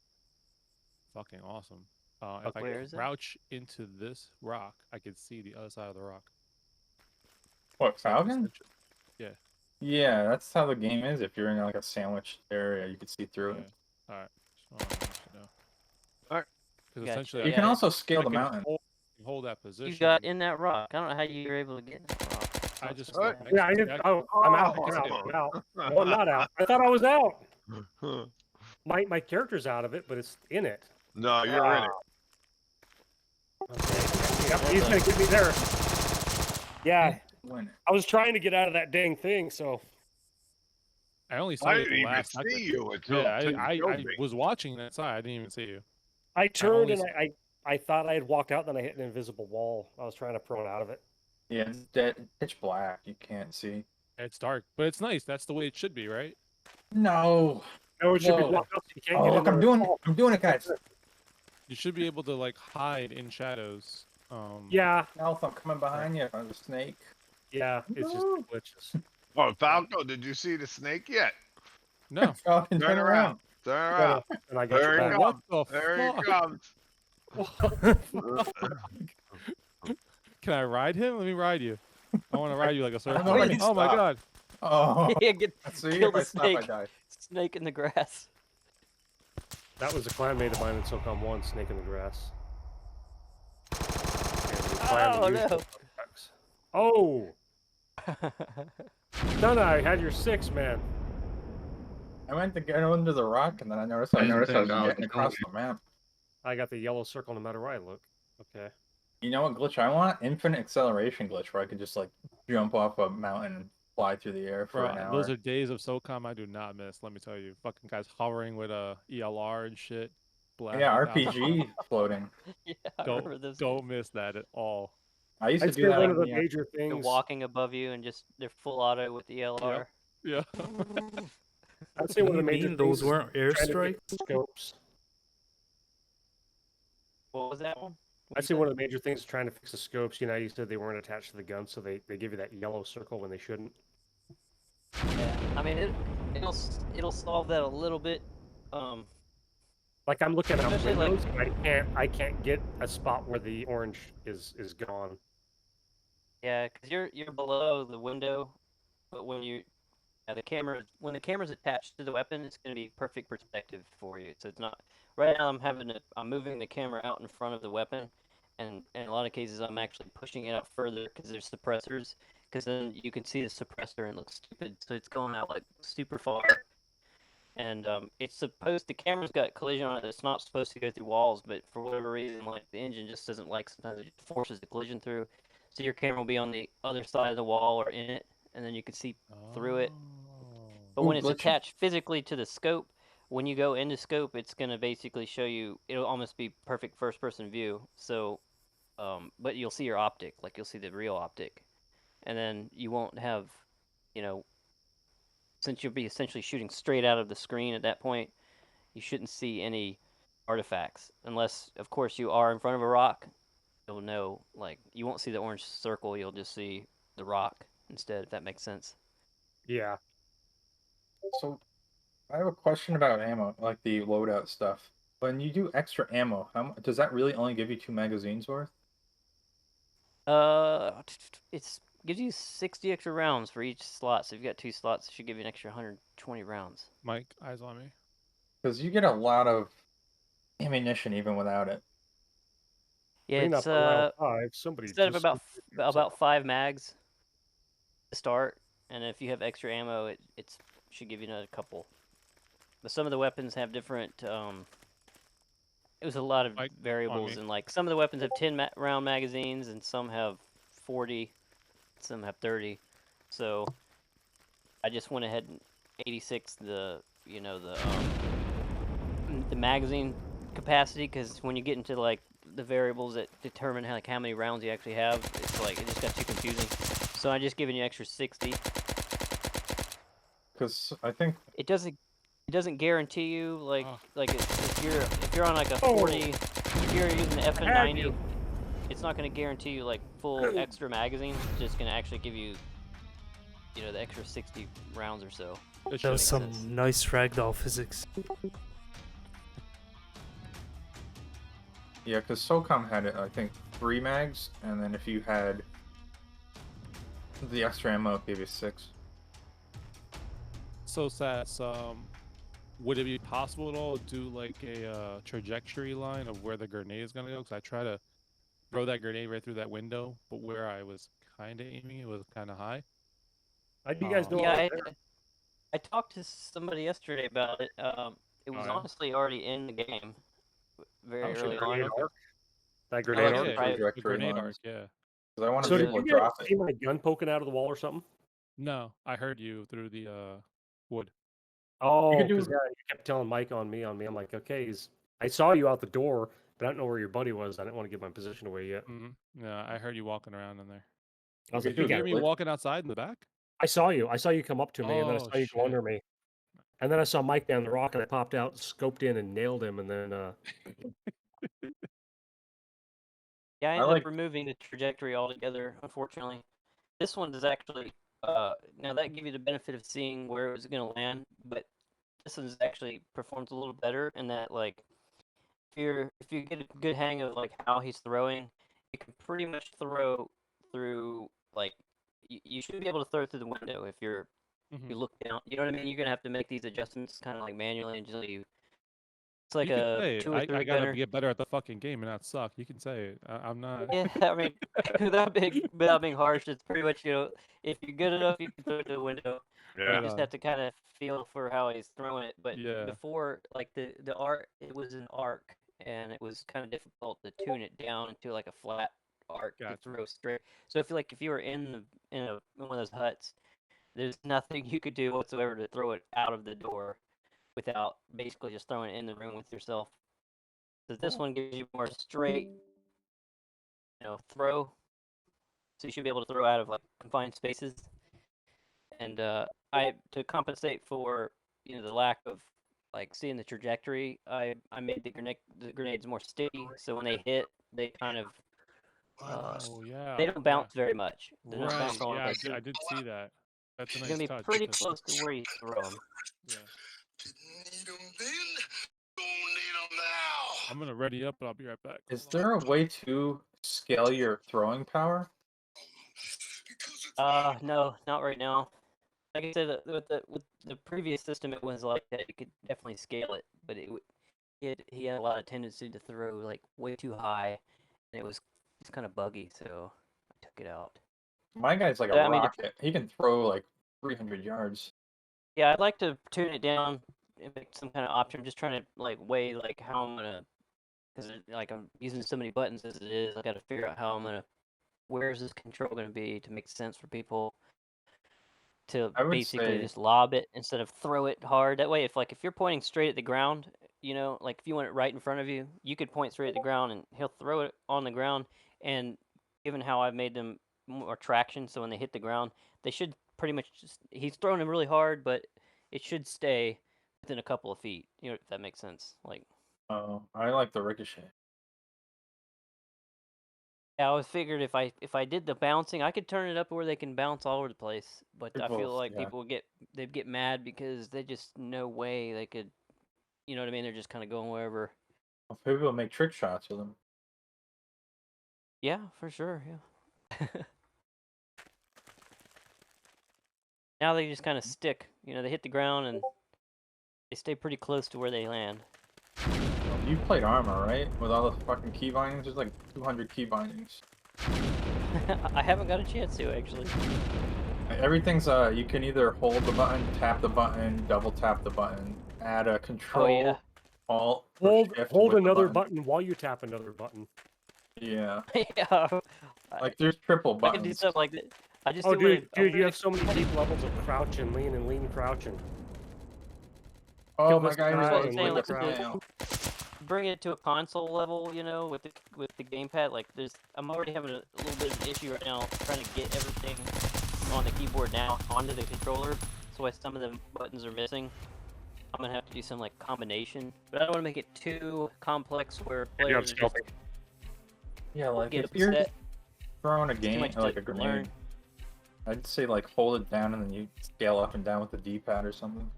G: fucking awesome. If I
D: Where is it?
G: crouch into this rock, I can see the other side of the rock.
E: What,
G: So I can
E: Falcon?
G: essentially- Yeah.
E: Yeah, that's how the game is. If you're in like a sandwich area, you can see through
G: Yeah.
E: it.
G: All right. Just wanted to let you know.
H: Alright.
G: Because
D: Gotcha.
G: essentially,
E: You
D: Yeah,
E: can
D: it-
E: also scale
G: I
E: the
G: can
E: mountain.
G: hold that position.
D: You got in that rock. I don't know how you were able to get in that rock.
G: I just.
H: Alright.
F: Yeah, I didn't. Oh, I'm out. I'm out. I'm out. Well, I'm not out. I thought I was out. My character's out of it, but it's in it.
H: No, you're in it.
F: Okay. Yep, he's gonna get me there. Yeah,
E: Win it.
F: I was trying to get out of that dang thing, so.
G: I only saw
H: I
G: you
H: didn't
G: the
H: even
G: last
H: see
G: second.
H: you until
G: Yeah,
H: you
G: I
H: showed me.
G: was watching that side. I didn't even see you.
F: I turned
G: only
F: and I thought I had walked out, then I hit an invisible wall. I was trying to prone out of it.
E: Yeah, it's dead, pitch black. You can't see.
G: It's dark, but it's nice. That's the way it should be, right?
E: No,
F: No, it should be
E: Whoa.
F: blocked up so you can't
E: Oh,
F: get in
E: look,
F: there.
E: I'm doing it, guys.
G: You should be able to like hide in shadows.
F: Yeah,
E: Alpha, I'm coming behind you. I'm a snake.
F: yeah, it's just
E: Woo.
F: glitches.
H: Oh, Falco, did you see the snake yet?
G: No.
E: Falcon,
H: Turn around. Turn
F: No, no,
H: around.
F: and I got
H: There
F: your
H: he
F: back.
G: What
H: comes.
G: the
H: There he
G: fuck?
H: comes.
G: Can I ride him? Let me ride you. I want to ride you like a
E: I don't
G: surfboard.
E: know if I can
G: Oh my
E: stop.
G: god.
E: Oh,
D: Yeah, get
E: see,
D: kill
E: if
D: the
E: I stop, I
D: snake.
E: die.
D: Snake in the grass.
F: That was a clanmate of mine in SOCOM 1, Snake in the Grass. And the clan
D: Oh,
F: used
D: no.
F: it. Oh! Donna, I had your 6, man.
E: I went to get under the rock, and then I noticed I was getting across the map.
F: I got the yellow circle no matter where I look. Okay.
E: You know what glitch I want? Infinite acceleration glitch, where I could just like jump off a mountain and fly through the air for
G: Bro,
E: an hour.
G: those are days of SOCOM I do not miss, let me tell you. Fucking guys hovering with a ELR and shit.
E: Yeah,
G: blasting
E: RPG floating.
D: Yeah, I
G: Don't
D: remember those.
G: don't miss that at all.
E: I used to
F: I'd
E: do
F: say
E: that
F: one of
E: on
F: the major
D: They're
F: things.
D: walking above you and just they're full auto with the LR.
G: Yeah.
F: I'd say
B: What
F: one
B: do
F: of the
B: you
F: major
B: mean
F: things
B: those weren't
F: is trying to
B: airstrikes?
F: fix scopes.
D: What was that one?
F: I'd say one of the major things is trying to fix the scopes. You know, you said they weren't attached to the gun, so they give you that yellow circle when they shouldn't.
D: Yeah, I mean it'll solve that a little bit.
F: Like I'm looking at
D: Especially, like-
F: windows, and I can't get a spot where the orange is gone.
D: Yeah, because you're below the window, but when you the camera's attached to the weapon, it's going to be perfect perspective for you. So it's not right now. I'm moving the camera out in front of the weapon, and in a lot of cases I'm actually pushing it out further because there's suppressors. Because then you can see the suppressor and it looks stupid. So it's going out like super far. And the camera's got collision on it. It's not supposed to go through walls, but for whatever reason, like the engine just doesn't like. Sometimes it forces the collision through. So your camera will be on the other side of the wall or in it, and then you can see through it. But
E: Ooh,
D: when it's
E: glitchy.
D: attached physically to the scope, when you go into scope, it's gonna basically show you. It'll almost be perfect first-person view. So, but you'll see your optic, like you'll see the real optic, and then you won't have, you know, since you'll be essentially shooting straight out of the screen at that point, you shouldn't see any artifacts unless, of course, you are in front of a rock. You'll know, like, you won't see the orange circle. You'll just see the rock instead, if that makes sense.
F: Yeah.
E: So, I have a question about ammo, like the loadout stuff. When you do extra ammo, does that really only give you 2 magazines worth?
D: It's gives you 60 extra rounds for each slot. So if you've got 2 slots, it should give you an extra 120 rounds.
G: Mike, eyes on me.
E: Because you get a lot of ammunition even without it.
D: Yeah,
F: Clean
D: it's
F: up on round 5. Somebody
D: instead of
F: just
D: about 5 mags to start, and if you have extra ammo, it should give you another couple. But some of the weapons have different. It was a lot of
G: Mike, on
D: variables,
G: me.
D: and like some of the weapons have 10 round magazines, and some have 40, some have 30. So I just went ahead and 86 the magazine capacity, because when you get into like the variables that determine how many rounds you actually have, it's like it just got too confusing. So I just given you extra 60.
E: Because I think
D: It doesn't guarantee you like
G: Oh.
D: if you're on like a 40, if you're using the FN90, it's not going to guarantee you like full extra magazines. It's just going to actually give you the extra 60 rounds or so.
G: It
B: That
G: should
B: was
G: make
B: some
G: sense.
B: nice ragdoll physics.
E: yeah, because SOCOM had it, I think 3 mags, and then if you had the extra ammo, it gave you 6.
G: So Sats, would it be possible at all to do like a trajectory line of where the grenade is gonna go? Because I try to throw that grenade right through that window, but where I was kind of aiming, it was kind of high.
F: How do you guys know?
D: Yeah, I talked to somebody yesterday about it. It was
G: yeah?
D: honestly already in the game very
F: Oh, shit,
D: early
F: grenade
D: on.
F: arc? That
D: Oh,
F: grenade
D: yeah,
F: arc?
D: right.
G: The
E: Trajectory
G: grenade arc,
E: lines.
G: yeah.
E: Because I want
F: So
E: to be
F: did
E: able
F: you
E: to
F: guys
E: drop it.
F: see my gun poking out of the wall or something?
G: No, I heard you through the wood.
F: Oh,
E: could do-
F: because you kept telling Mike on me. I'm like, okay, I saw you out the door, but I don't know where your buddy was. I didn't want to give my position away yet.
G: Yeah, I heard you walking around in there.
F: I was
E: You
F: like,
E: could
F: you
G: You
E: do
G: hear
F: got
G: me
E: glitch.
G: walking outside in the back?
F: I saw you. I saw you come up to me, and then I
G: Oh,
F: saw you go
G: shit.
F: under me. And then I saw Mike down the rock, and I popped out, scoped in, and nailed him. And then
D: Yeah, I
E: I
D: ended
E: like-
D: up removing the trajectory altogether, unfortunately. This one is actually, now that gave you the benefit of seeing where it was going to land, but this one's actually performs a little better in that, like, if you get a good hang of, like, how he's throwing, you can pretty much throw through, like, you should be able to throw through the window if you look down. You know what I mean? You're going to have to make these adjustments kind of, like, manually until you... It's like
G: You can
D: a
G: say it.
D: 2 or 3
G: I gotta
D: gunner.
G: get better at the fucking game and not suck. You can say it. I'm not.
D: Yeah, I mean, without being harsh, it's pretty much, if you're good enough, you can throw it to the window.
H: Yeah.
D: You just have to kind of feel for how he's throwing it. But
G: Yeah.
D: before, like the arc, it was an arc, and it was kind of difficult to tune it down into like a flat arc
G: Gotcha.
D: to throw straight. So if you were in one of those huts, there's nothing you could do whatsoever to throw it out of the door without basically just throwing it in the room with yourself. So this one gives you more straight, throw. So you should be able to throw out of like confined spaces. And to compensate for the lack of like seeing the trajectory, I made the grenades more sticky. So when they hit, they kind of
G: Oh yeah.
D: they don't bounce very much. They don't
G: Right.
D: bounce all
G: Yeah,
D: over the
G: I did see that. That's a
D: It's
G: nice
D: gonna be
G: touch.
D: pretty
G: because-
D: close to where you throw them.
G: Yeah. I'm gonna ready up, but I'll be right back.
E: Is
G: Hold on.
E: there a way to scale your throwing power?
D: No, not right now. Like I said, with the previous system, it was like that. You could definitely scale it, but he had a lot of tendency to throw like way too high, and it's kind of buggy. So I took it out.
E: My guy's like a
D: Yeah, I mean,
E: rocket. He can throw like 300 yards.
D: Yeah, I'd like to tune it down and make some kind of option. I'm just trying to like weigh like how I'm gonna, because like I'm using so many buttons as it is. I got to figure out how I'm gonna. Where's this control gonna be to make sense for people to
E: I would
D: basically
E: say-
D: just lob it instead of throw it hard. That way, if you're pointing straight at the ground, like if you want it right in front of you, you could point straight at the ground and he'll throw it on the ground. And given how I've made them more traction, so when they hit the ground, they should pretty much he's throwing them really hard, but it should stay within a couple of feet. If that makes sense. Like,
E: Oh, I like the ricochet.
D: yeah, I was figured if I did the bouncing, I could turn it up where they can bounce all over the place. But I feel
E: People-
D: like
E: yeah.
D: people they'd get mad because they just no way they could. You know what I mean? They're just kind of going wherever.
E: People make trick shots with them.
D: Yeah, for sure. Yeah. Now they just kind of stick. They hit the ground and they stay pretty close to where they land.
E: You played Armor, right? With all the fucking key bindings? There's like 200 key bindings.
D: I haven't got a chance to actually.
E: Everything's you can either hold the button, tap the button, double tap the button, add a control,
D: yeah.
E: alt, or shift
F: Hold
E: with the
F: another button while you tap another button.
E: Yeah,
D: Yeah.
E: like there's triple
D: I can do
E: buttons.
D: stuff like that. I just
F: Oh,
D: do it.
F: dude, you have so many deep levels of crouch and lean crouch and.
E: Oh,
F: kill
E: my
F: this
E: guy
F: guy
E: was
D: and
E: like,
D: then,
E: with
D: like,
E: the
D: the-
E: snail.
D: Bring it to a console level, with the gamepad. Like, I'm already having a little bit of an issue right now trying to get everything on the keyboard now onto the controller. So why some of the buttons are missing. I'm gonna have to do some like combination, but I don't want to make it too complex where
F: You have
D: players just
F: stealthing.
E: Yeah, like
D: get
E: if you're
D: upset.
E: throwing a
D: Too
E: game,
D: much
E: like a
D: to
E: grenade,
D: learn.
E: I'd say like hold it down and then you scale up and down with the D-pad or something.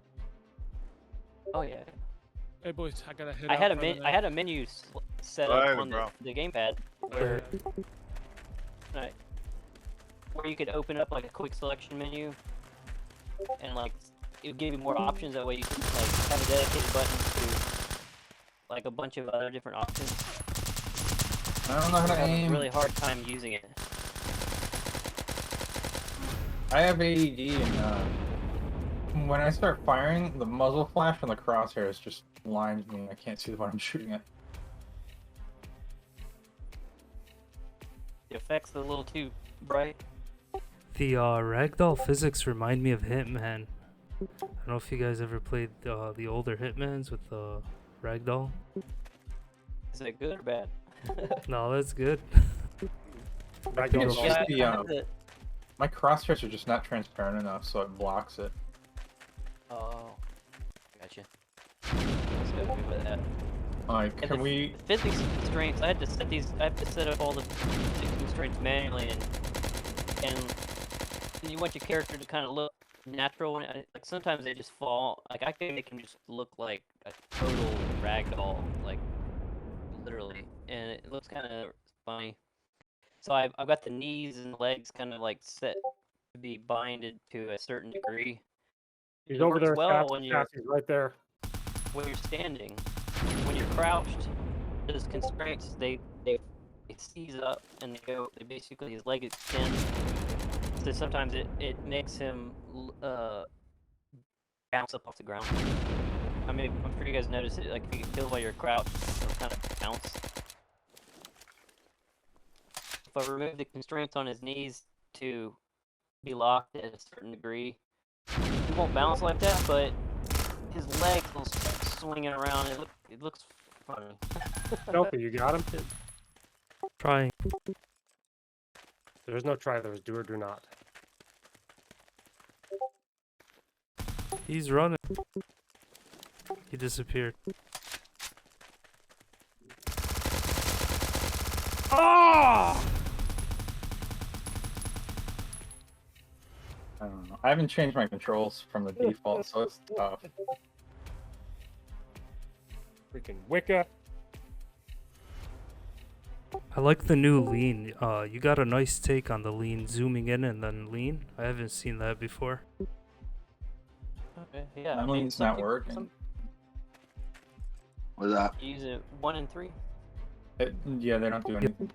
D: Oh yeah.
G: Hey boys, I gotta head
D: I
G: out
D: had a
G: for the
D: I
G: night.
D: had a menu set
H: Later,
D: up on
H: bro.
D: the gamepad where where you could open up like a quick selection menu and like it would give you more options. That way you could like have a dedicated button to like a bunch of other different options.
E: I don't know how to
D: I have a
E: aim.
D: really hard time using it.
E: I have AED and when I start firing, the muzzle flash from the crosshairs just blinds me and I can't see what I'm shooting at.
D: The effects are a little too bright.
B: The ragdoll physics remind me of Hitman. I don't know if you guys ever played the older Hitmans with the ragdoll.
D: Is it good or bad?
B: No, that's good.
F: Back
E: It's
F: to
E: just
D: I
E: the,
D: have the-
E: my crosshairs are just not transparent enough, so it blocks it.
D: Oh. me with that.
E: Like,
D: And
E: can
D: the
E: we?
D: physics constraints, I had to set these. I have to set up all the physics constraints manually, and you want your character to kind of look natural. Like sometimes they just fall. Like I can make him just look like a total ragdoll, like literally, and it looks kind of funny. So I've got the knees and legs kind of like set to be binded to a certain degree.
F: He's
D: It
F: over
D: works
F: there.
D: well when you're
F: He's right there.
D: standing. When you're crouched, those constraints they seize up and they basically his leg extends. So sometimes it makes him bounce up off the ground. I mean, I'm sure you guys notice it. Like if you can feel while you're crouched, it'll kind of bounce. If I remove the constraints on his knees to be locked at a certain degree, he won't bounce like that, but his legs will start swinging around. It looks funny.
F: Stealthy, you got him?
B: Trying.
F: There's no try, there's do or do not.
B: He's running. He disappeared.
F: Ah!
E: I don't know. I haven't changed my controls from the default, so it's tough.
F: Freaking Wicca.
B: I like the new lean. You got a nice take on the lean, zooming in and then lean. I haven't seen that before.
D: Okay, yeah.
E: I mean, it's not working.
C: What's that?
D: Use it 1 and 3.
E: Yeah, they don't do anything.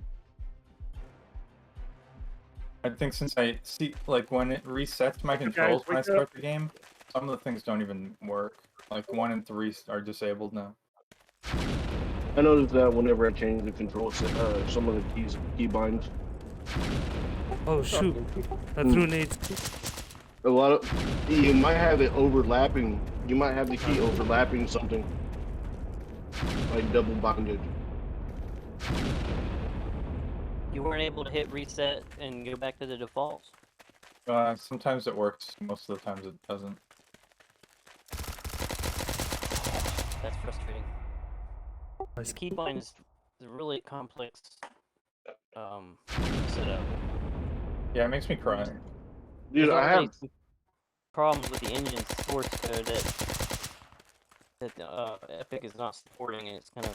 E: I think since I see, like, when it resets my controls when I start the game, some of the things don't even work. Like 1 and 3 are disabled now.
J: I noticed that whenever I change the controls, some of the key binds.
B: Oh shoot! I threw nades.
J: A lot of you might have it overlapping. You might have the key overlapping something, like double binded.
D: You weren't able to hit reset and go back to the defaults.
E: Sometimes it works, most of the times it doesn't.
D: That's frustrating. The
B: Nice.
D: keybind is a really complex setup.
E: Yeah, it makes me cry.
J: Dude,
D: There's
J: I
D: already
J: have.
D: some problems with the engine source code that Epic is not supporting, and it's kind of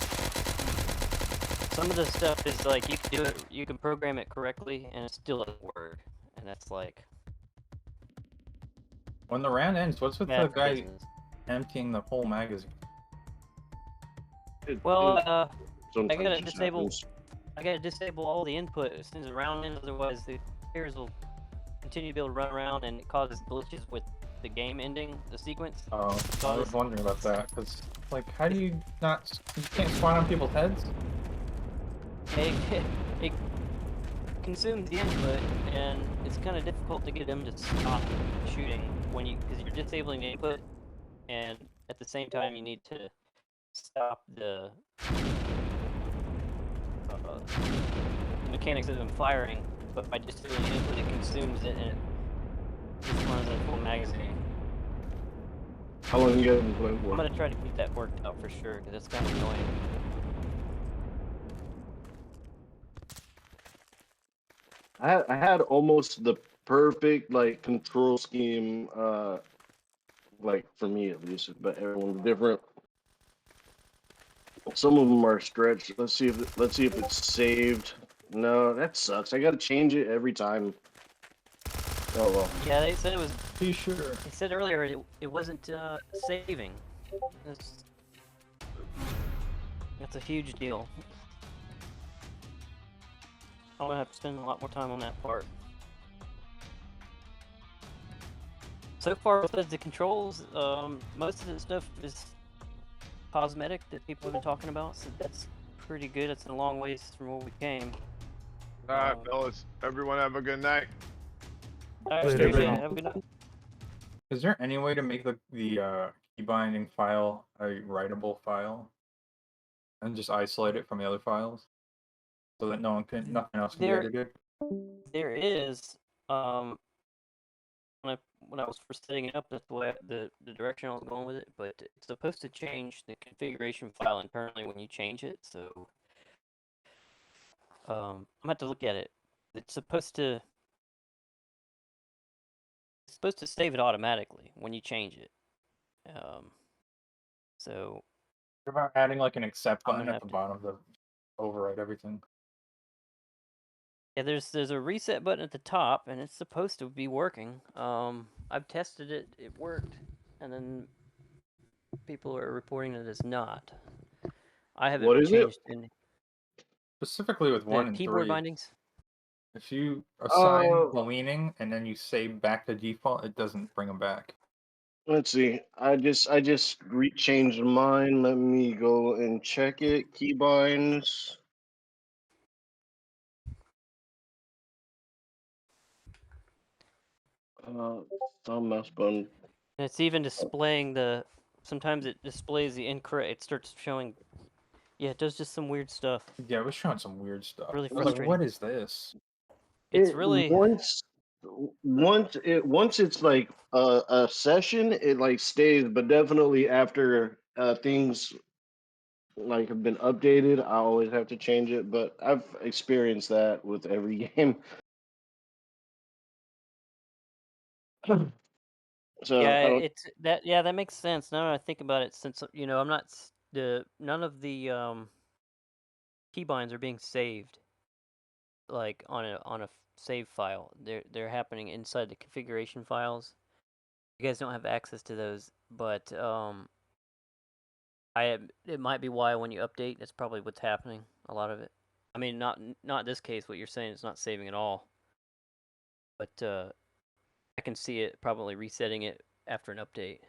D: some of the stuff is like you can do it, you can program it correctly, and it still doesn't work, and that's like
E: When the round ends, what's with the
D: bad for
E: guy
D: business.
E: emptying the whole magazine?
D: Well, I
J: sometimes
D: gotta
J: it just
D: disable.
J: happens.
D: I gotta disable all the input as soon as the round ends, otherwise the players will continue to be able to run around and it causes glitches with the game ending, the sequence.
E: Oh, I was wondering about that, because, like, how do you not... You can't spawn on people's heads?
D: It consumes the input, and it's kind of difficult to get them to stop shooting because you're disabling the input, and at the same time you need to stop the mechanics of them firing, but by disabling the input it consumes it and it just runs a full magazine.
J: How long you guys been playing for?
D: I'm gonna try to keep that worked out for sure, because it's kind of annoying.
J: I had almost the perfect like control scheme, like for me at least, but everyone's different. Some of them are stretched. Let's see if it's saved. No, that sucks. I gotta change it every time. Oh well.
D: Yeah, they said it was.
E: Be sure.
D: They said earlier it wasn't saving. That's a huge deal. I'm gonna have to spend a lot more time on that part. So far, with the controls, most of the stuff is cosmetic that people have been talking about, so that's pretty good. It's a long ways from where we came.
H: All right, fellas. Everyone have a good night.
D: Alright,
B: Later,
D: appreciate
B: man.
D: it. Have a good night.
E: Is there any way to make the key binding file a writable file? And just isolate it from the other files? So that nothing else can be
D: There-
E: edited?
D: There is, when I was first setting it up, that's the way the direction I was going with it. But it's supposed to change the configuration file internally when you change it. So I'm gonna have to look at it. It's supposed to save it automatically when you change it. So
E: What about adding like an accept
D: I'm
E: button
D: gonna
E: at
D: have
E: the
D: to.
E: bottom to override everything?
D: Yeah, there's a reset button at the top, and it's supposed to be working. I've tested it; it worked, and then people are reporting that it's not. I haven't
J: What is it?
D: changed any
E: Specifically with
D: the
E: 1 and
D: keyboard
E: 3.
D: bindings.
E: If you assign
J: Uh,
E: the leaning and then you save back to default, it doesn't bring them back.
J: let's see. I just changed mine. Let me go and check it. Keybinds. Thumb mouse button.
D: And it's even displaying the. Sometimes it displays the incorrect. It starts showing. Yeah, it does just some weird stuff.
E: Yeah, it was showing some weird stuff.
D: Really
E: I was like,
D: frustrating.
E: what is this?
D: It's
J: It
D: really.
J: once it's like a session, it like stays, but definitely after things like have been updated, I always have to change it. But I've experienced that with every game. So
D: Yeah,
J: I don't.
D: it's that. Yeah, that makes sense. Now that I think about it, since I'm not the none of the keybinds are being saved like on a save file. They're happening inside the configuration files. You guys don't have access to those, but it might be why when you update, that's probably what's happening. A lot of it. I mean, not this case. What you're saying is not saving at all, but I can see it probably resetting it after an update.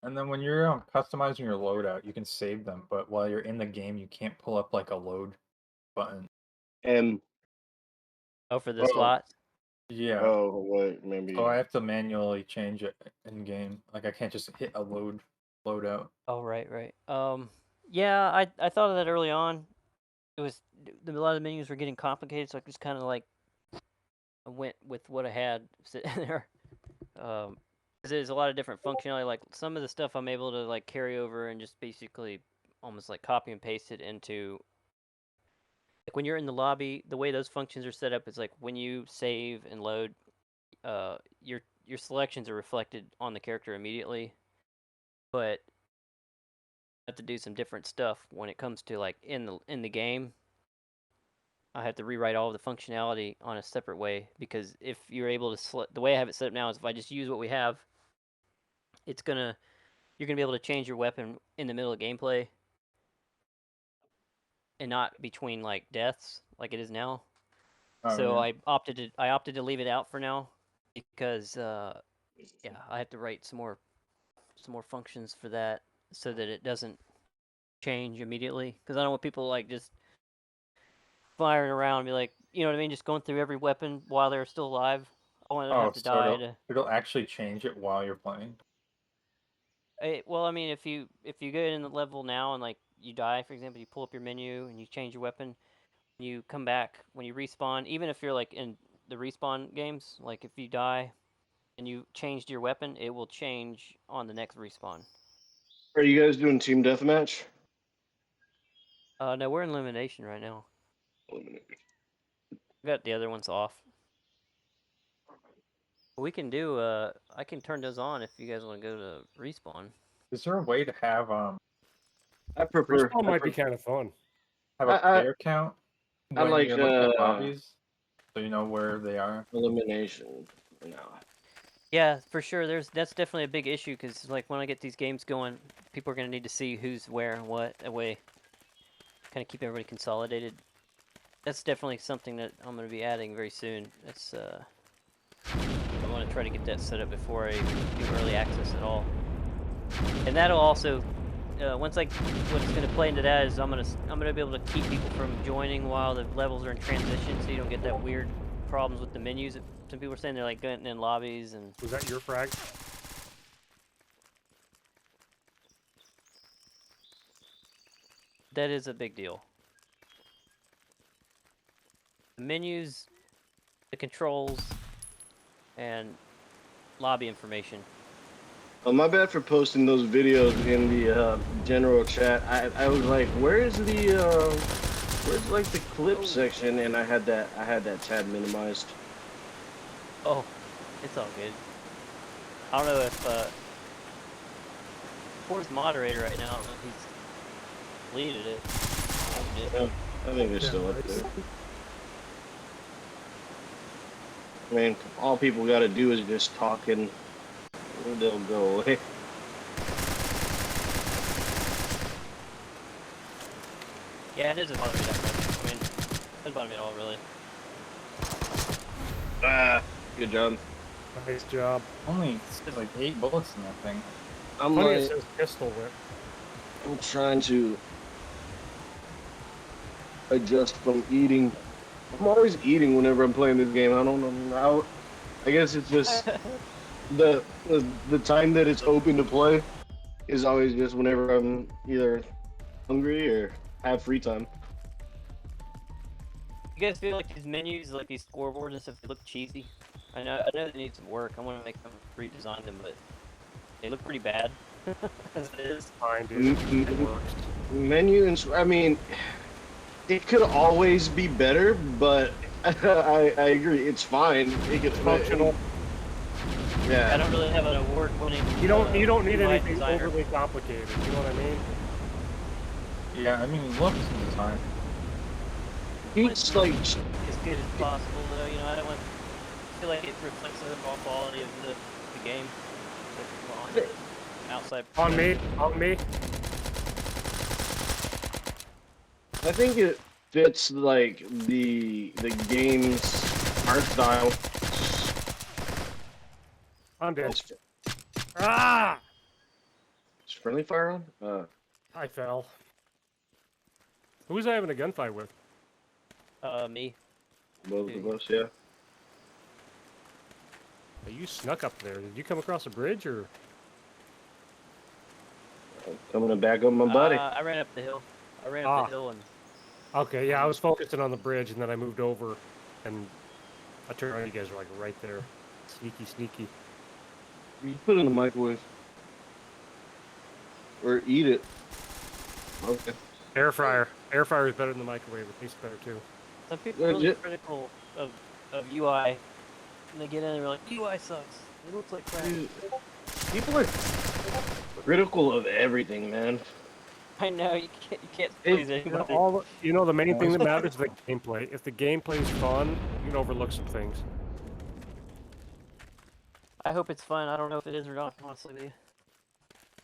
E: And then when you're customizing your loadout, you can save them, but while you're in the game, you can't pull up like a load button.
J: And
D: Oh, for the
J: oh,
D: slots.
E: Yeah,
J: oh wait, maybe.
E: so I have to manually change it in game. Like I can't just hit a loadout.
D: Oh, right, right. Yeah, I thought of that early on. It was a lot of the menus were getting complicated, so I just kind of like went with what I had sitting there. 'Cause there's a lot of different functionality. Like some of the stuff I'm able to like carry over and just basically almost like copy and paste it into. Like when you're in the lobby, the way those functions are set up is like when you save and load, your selections are reflected on the character immediately, but I have to do some different stuff when it comes to like in the game. I have to rewrite all of the functionality on a separate way because if you're able to the way I have it set up now is if I just use what we have, you're gonna be able to change your weapon in the middle of gameplay and not between like deaths like it is now.
E: Oh,
D: So
E: yeah.
D: I opted to leave it out for now because yeah, I have to write some more functions for that so that it doesn't change immediately because I don't want people like just firing around and be like, you know what I mean, just going through every weapon while they're still alive. I want them to
E: Oh,
D: have to
E: so
D: die to.
E: it'll actually change it while you're playing.
D: Well, I mean, if you get in the level now and like you die, for example, you pull up your menu and you change your weapon, you come back when you respawn. Even if you're like in the respawn games, like if you die and you changed your weapon, it will change on the next respawn.
J: Are you guys doing team deathmatch?
D: No, we're in elimination right now. We got the other ones off. We can do. I can turn those on if you guys want to go to respawn.
E: Is there a way to have
J: I prefer.
F: Respawn might be kind of fun.
E: a
J: I
E: player count
J: I
E: when
J: like
E: you're looking at lobbies, so you know where they are?
J: elimination. No.
D: Yeah, for sure. That's definitely a big issue because like when I get these games going, people are gonna need to see who's where and what. That way, kind of keep everybody consolidated. That's definitely something that I'm gonna be adding very soon. That's I want to try to get that set up before I do early access at all. And that'll also, what's gonna play into that is I'm gonna be able to keep people from joining while the levels are in transition, so you don't get that weird problems with the menus. Some people are saying they're like getting in lobbies and.
F: Was that your frag?
D: That is a big deal. The menus, the controls, and lobby information.
J: Oh, my bad for posting those videos in the general chat. I was like, where's like the clip section? And I had that tab minimized.
D: Oh, it's all good. I don't know if Ford's moderator right now. I don't know if he's deleted it.
J: Yeah, I think they're still up there. I mean, all people got to do is just talk and they'll go away.
D: Yeah, it doesn't bother me that much. I mean, it doesn't bother me at all, really.
J: Ah, good job.
F: Nice job.
E: Only like 8 bullets in that thing.
J: I'm
F: Funny it
J: like,
F: says pistol whip.
J: I'm trying to adjust from eating. I'm always eating whenever I'm playing this game. I don't know how. I guess it's just the time that it's open to play is always just whenever I'm either hungry or have free time.
D: You guys feel like these menus, like these scoreboards and stuff, they look cheesy? I know they need some work. I want to make them redesign them, but they look pretty bad as it is.
F: Fine, dude. It works.
J: Menu and I mean, it could always be better, but I agree, it's fine. It could,
F: Functional.
D: I
J: Yeah.
D: don't really have an award-winning.
F: You don't need
D: UI
F: anything
D: designer.
F: overly complicated. You know what I mean?
E: Yeah, I mean, looks and design.
J: It's like
D: As good as possible, though. You know, I don't want. I feel like it reflects the overall quality of the game. Like, well, outside.
F: On me. On me.
J: I think it fits like the game's art style.
F: I'm dead.
J: It's,
F: Ah!
J: it's friendly fire on?
F: I fell. Who was I having a gunfight with?
D: Me.
J: Both of us, yeah.
F: Hey, you snuck up there. Did you come across a bridge or?
J: Coming to back up my buddy.
D: I ran up the hill. I ran up the hill and.
F: Okay, yeah, I was focusing on the bridge and then I moved over and I turned around. You guys were like right there. Sneaky, sneaky.
J: You put it in the microwave. Or eat it. Okay.
F: Air fryer. Air fryer is better than the microwave. It tastes better too.
D: Some people are really critical of UI, and they get in and they're like, UI sucks. It looks like crap.
J: Dude, people are critical of everything, man.
D: I know you can't please anybody.
F: You know, the main thing that matters is the gameplay. If the gameplay's fun, you can overlook some things.
D: I hope it's fun. I don't know if it is or not, honestly. With you.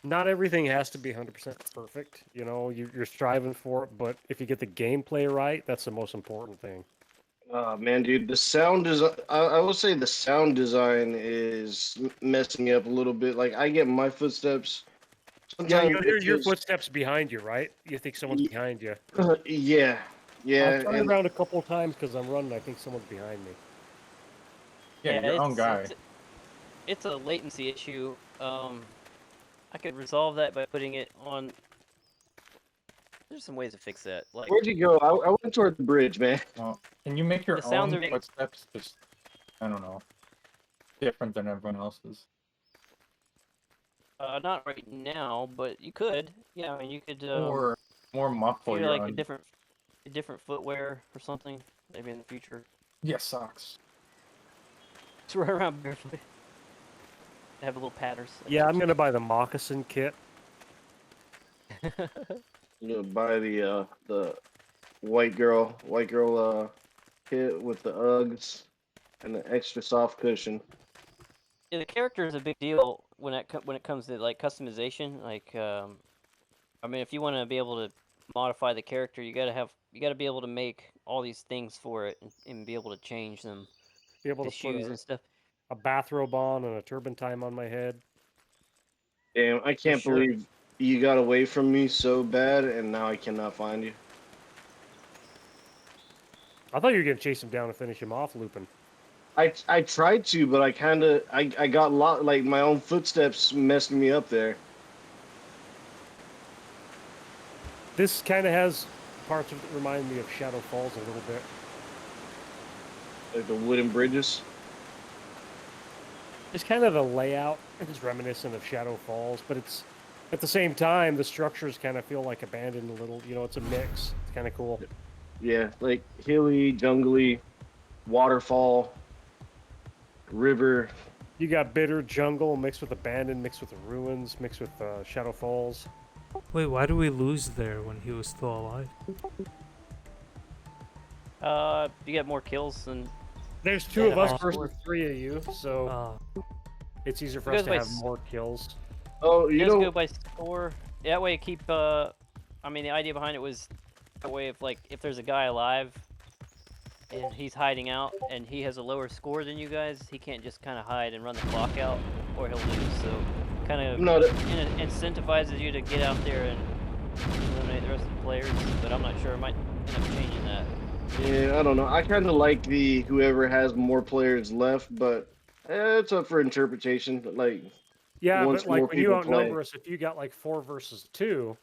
F: Not everything has to be 100% perfect. You know, you're striving for it, but if you get the gameplay right, that's the most important thing.
J: Man, dude, the sound design. I will say the sound design is messing me up a little bit. Like, I get my footsteps.
F: Yeah,
J: Sometimes
F: your
J: it feels-
F: footsteps behind you, right? You think someone's behind you.
J: Yeah, yeah.
F: I've turned around a couple of times because I'm running. I think someone's behind me.
E: Yeah, your own guy.
D: It's a latency issue. I could resolve that by putting it on. There's some ways to fix that. Like,
J: Where'd you go? I went toward the bridge, man.
E: Well, can you make your
D: The sounds
E: own
D: are-
E: footsteps just, I don't know, different than everyone else's?
D: not right now, but you could. Yeah, I mean, you could.
E: Or more muffle
D: Maybe
E: your
D: like
E: own.
D: a different footwear or something. Maybe in the future.
E: Yeah, socks.
D: Just run around barefoot. Have a little patters.
F: Yeah, I'm gonna buy the moccasin kit.
J: You know, buy the white girl kit with the Uggs and the extra soft cushion.
D: Yeah, the character is a big deal when it comes to like customization. Like, I mean, if you want to be able to modify the character, you gotta be able to make all these things for it and be able to change them.
F: Be able
D: The
F: to
D: shoes
F: put
D: and stuff.
F: a bathrobe on and a turpentine on my head.
J: Damn, I can't
D: sure.
J: believe you got away from me so bad, and now I cannot find you.
F: I thought you were gonna chase him down and finish him off looping.
J: I tried to, but I got like my own footsteps messing me up there.
F: This kind of has parts of it that remind me of Shadow Falls a little bit.
J: Like the wooden bridges.
F: It's kind of the layout is reminiscent of Shadow Falls, but it's at the same time the structures kind of feel like abandoned a little. You know, it's a mix. It's kind of cool.
J: Yeah, like hilly, jungly, waterfall, river.
F: You got bitter jungle mixed with abandoned, mixed with the ruins, mixed with Shadow Falls.
B: Wait, why do we lose there when he was still alive?
D: You get more kills than.
F: There's two
D: Yeah,
F: of us
D: high
F: versus
D: score.
F: 3 of you, so it's easier for
D: It
F: us
D: goes
F: to
D: by
F: have more kills.
J: Oh,
D: It
J: you
D: does
J: know,
D: go by score. That way, keep. I mean, the idea behind it was that way if like if there's a guy alive and he's hiding out and he has a lower score than you guys, he can't just kind of hide and run the clock out, or he'll lose. So, kind of
J: no,
D: incentivizes you to get out there and eliminate the rest of the players. But I'm not sure. I might end up changing that.
J: yeah, I don't know. I kind of like the whoever has more players left, but it's up for interpretation. Like,
F: Yeah,
J: once
F: but
J: more
F: like when you
J: people
F: outnumber
J: play,
F: us, if you got like 4 versus 2,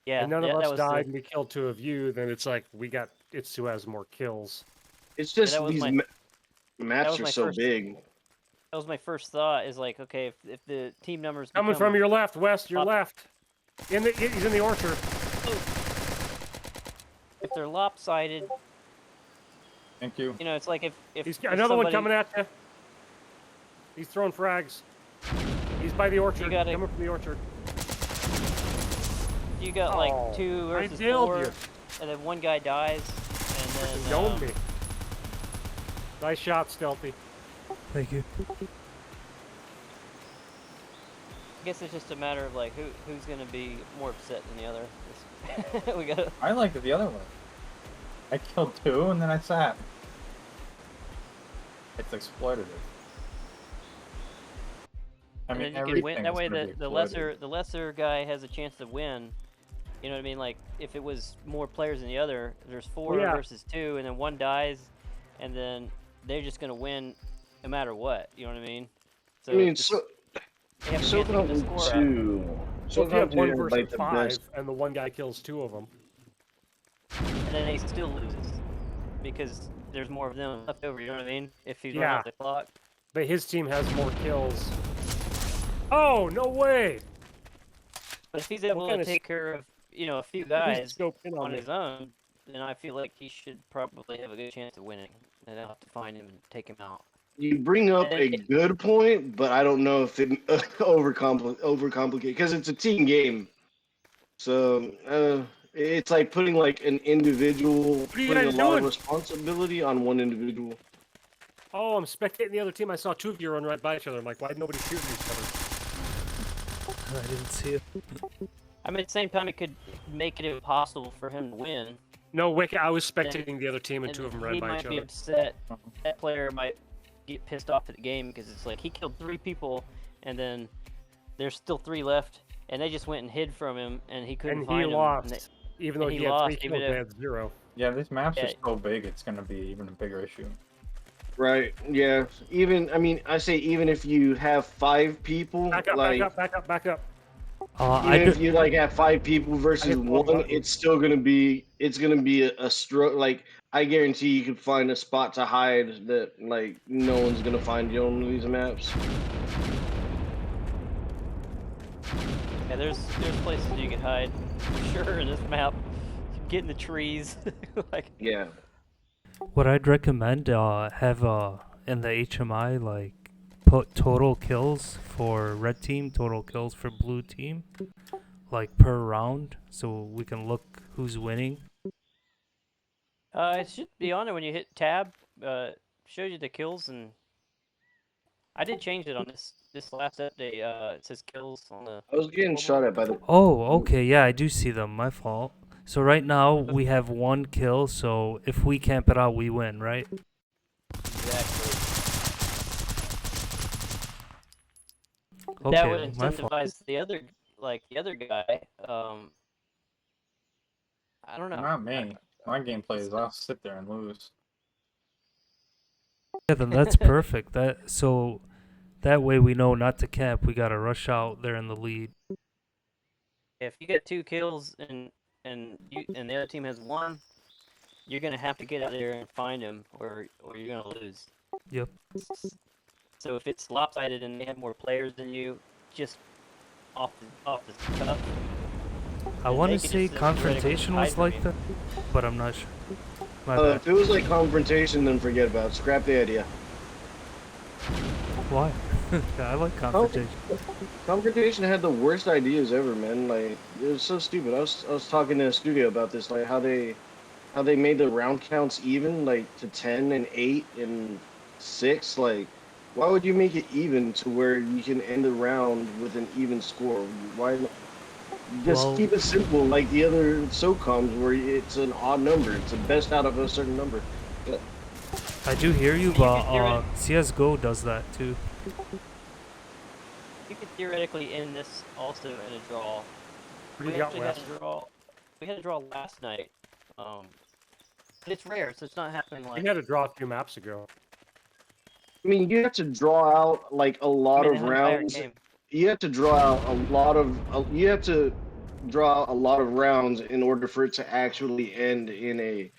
D: Yeah,
F: and none of
D: that
F: us
D: was
F: died and we killed 2 of you, then it's like it's who has more kills.
J: it's
D: yeah,
J: just
D: that was
J: these
D: my
J: maps are
D: my
J: so
D: first.
J: big.
D: That was my first thought. Is like, okay, if the team numbers
F: Coming
D: become
F: from your left, West, your
D: Up.
F: left. He's in the orchard.
D: if they're lopsided,
E: Thank you.
D: you know, it's like if
F: He's
D: if
F: another one
D: somebody-
F: coming at you. He's throwing frags. He's by the orchard.
D: gotta-
F: Coming from the orchard.
D: you got
F: Oh,
D: like 2
F: I
D: versus
F: nailed
D: 4,
F: you.
D: and then one guy dies, and then
F: Domed me. Nice shot, Stealthy.
B: Thank you.
D: I guess it's just a matter of like who's gonna be more upset than the other. We gotta.
E: I liked it the other way. I killed 2 and then I sat. It's exploitative. I
D: And
E: mean,
D: then you can win.
E: everything
D: That
E: is
D: way,
E: gonna be
D: the lesser guy has a chance to win. You know what I mean? Like if it was more players than the other, there's 4
F: Yeah.
D: versus 2, and then one dies, and then they're just gonna win, no matter what. You know what I mean? So
J: I mean,
D: it's
J: so
D: they have a
J: so
D: chance to get the
J: come
D: score up.
J: to
F: So if you have 1
J: like
F: versus
J: the
F: 5,
J: best.
F: and the one guy kills 2 of them,
D: And then he still loses because there's more of them left over. You know what I mean? If he's running
F: Yeah.
D: out the clock.
F: but his team has more kills. Oh, no way!
D: But if he's able
F: kind
D: to
F: of
D: take care of a few
F: Who's
D: guys
F: scoped in on
D: on
F: me?
D: his own, then I feel like he should probably have a good chance of winning. And I'll have to find him and take him out.
J: You bring up
D: And
J: a good point, but I don't know if it overcomplicate because it's a team game. So it's like putting like an individual,
F: are you
J: putting a
F: guys
J: lot of
F: doing?
J: responsibility on one individual.
F: Oh, I'm spectating the other team. I saw 2 of you run right by each other. I'm like, why did nobody shoot each other?
B: I didn't see it.
D: I mean, at the same time, it could make it impossible for him to win.
F: No, Wick, I was spectating the other team, and
D: And
F: 2 of them ran
D: he
F: by
D: might
F: each
D: be
F: other.
D: upset. That player might get pissed off at the game because it's like he killed 3 people, and then there's still 3 left, and they just went and hid from him, and he couldn't
F: And
D: find
F: he
D: them.
F: lost. Even though
D: and
F: he
D: he
F: had 3
D: lost,
F: kills,
D: even
F: they
D: if-
F: had 0.
E: Yeah, these maps are
D: Yeah.
E: so big, it's gonna be even a bigger issue.
J: Right. Yeah. Even I mean, I say even if you have 5 people,
F: Back up,
J: like
F: back up, back up, back up.
B: I
J: even if
B: do,
J: you like have 5 people versus
F: hit the wrong
J: 1,
F: button.
J: it's still gonna be a stroke. Like I guarantee you could find a spot to hide that like no one's gonna find you on these maps.
D: Yeah, there's places you can hide, for sure, in this map. Get in the trees, like.
J: Yeah.
B: what I'd recommend have in the HMI like put total kills for red team, total kills for blue team, like per round, so we can look who's winning.
D: It should be on it when you hit tab. Shows you the kills, and I did change it on this last update. It says kills on the.
J: I was getting
D: mobile.
J: shot at by the
B: Oh, okay, yeah, I do see them. My fault. So right now we have 1 kill. So if we camp it out, we win, right?
D: Exactly.
B: Okay,
D: That would
B: my fault.
D: incentivize the other guy. I don't know.
E: Not me. My gameplay is I'll sit there and lose.
B: Yeah, then that's perfect. That way we know not to camp. We gotta rush out. They're in the lead.
D: If you get 2 kills and the other team has 1, you're gonna have to get out there and find him, or you're gonna lose.
B: Yep.
D: So if it's lopsided and they have more players than you, just off the cuff.
B: I
D: then
B: want
D: they
B: to
D: could
B: say
D: just theoretically
B: confrontation
D: hide
B: was
D: from
B: like
D: you.
B: that, but I'm not sure. My bad.
J: If it was like confrontation, then forget about it. Scrap the idea.
B: Why? I like confrontation.
J: Confrontation had the worst ideas ever, man. Like it was so stupid. I was talking to a studio about this, like how they made the round counts even, like to 10 and 8 and 6. Like, why would you make it even to where you can end the round with an even score? Why not? Just
B: Well,
J: keep it simple, like the other SOCOMs, where it's an odd number. It's the best out of a certain number.
B: I do hear you,
D: You
B: but
D: could theoret-
B: CS:GO does that too.
D: You could theoretically end this also in a draw.
F: What do
D: We
F: you got,
D: actually had
F: Wes?
D: a draw. We had a draw last night. But it's rare, so it's not happening
F: We
D: like.
F: had a draw a few maps ago.
J: I mean, you have to draw out like a lot
D: the
J: of
D: entire
J: rounds.
D: game.
J: You have to draw out a lot of. You have to draw out a lot of rounds in order for it to actually end in a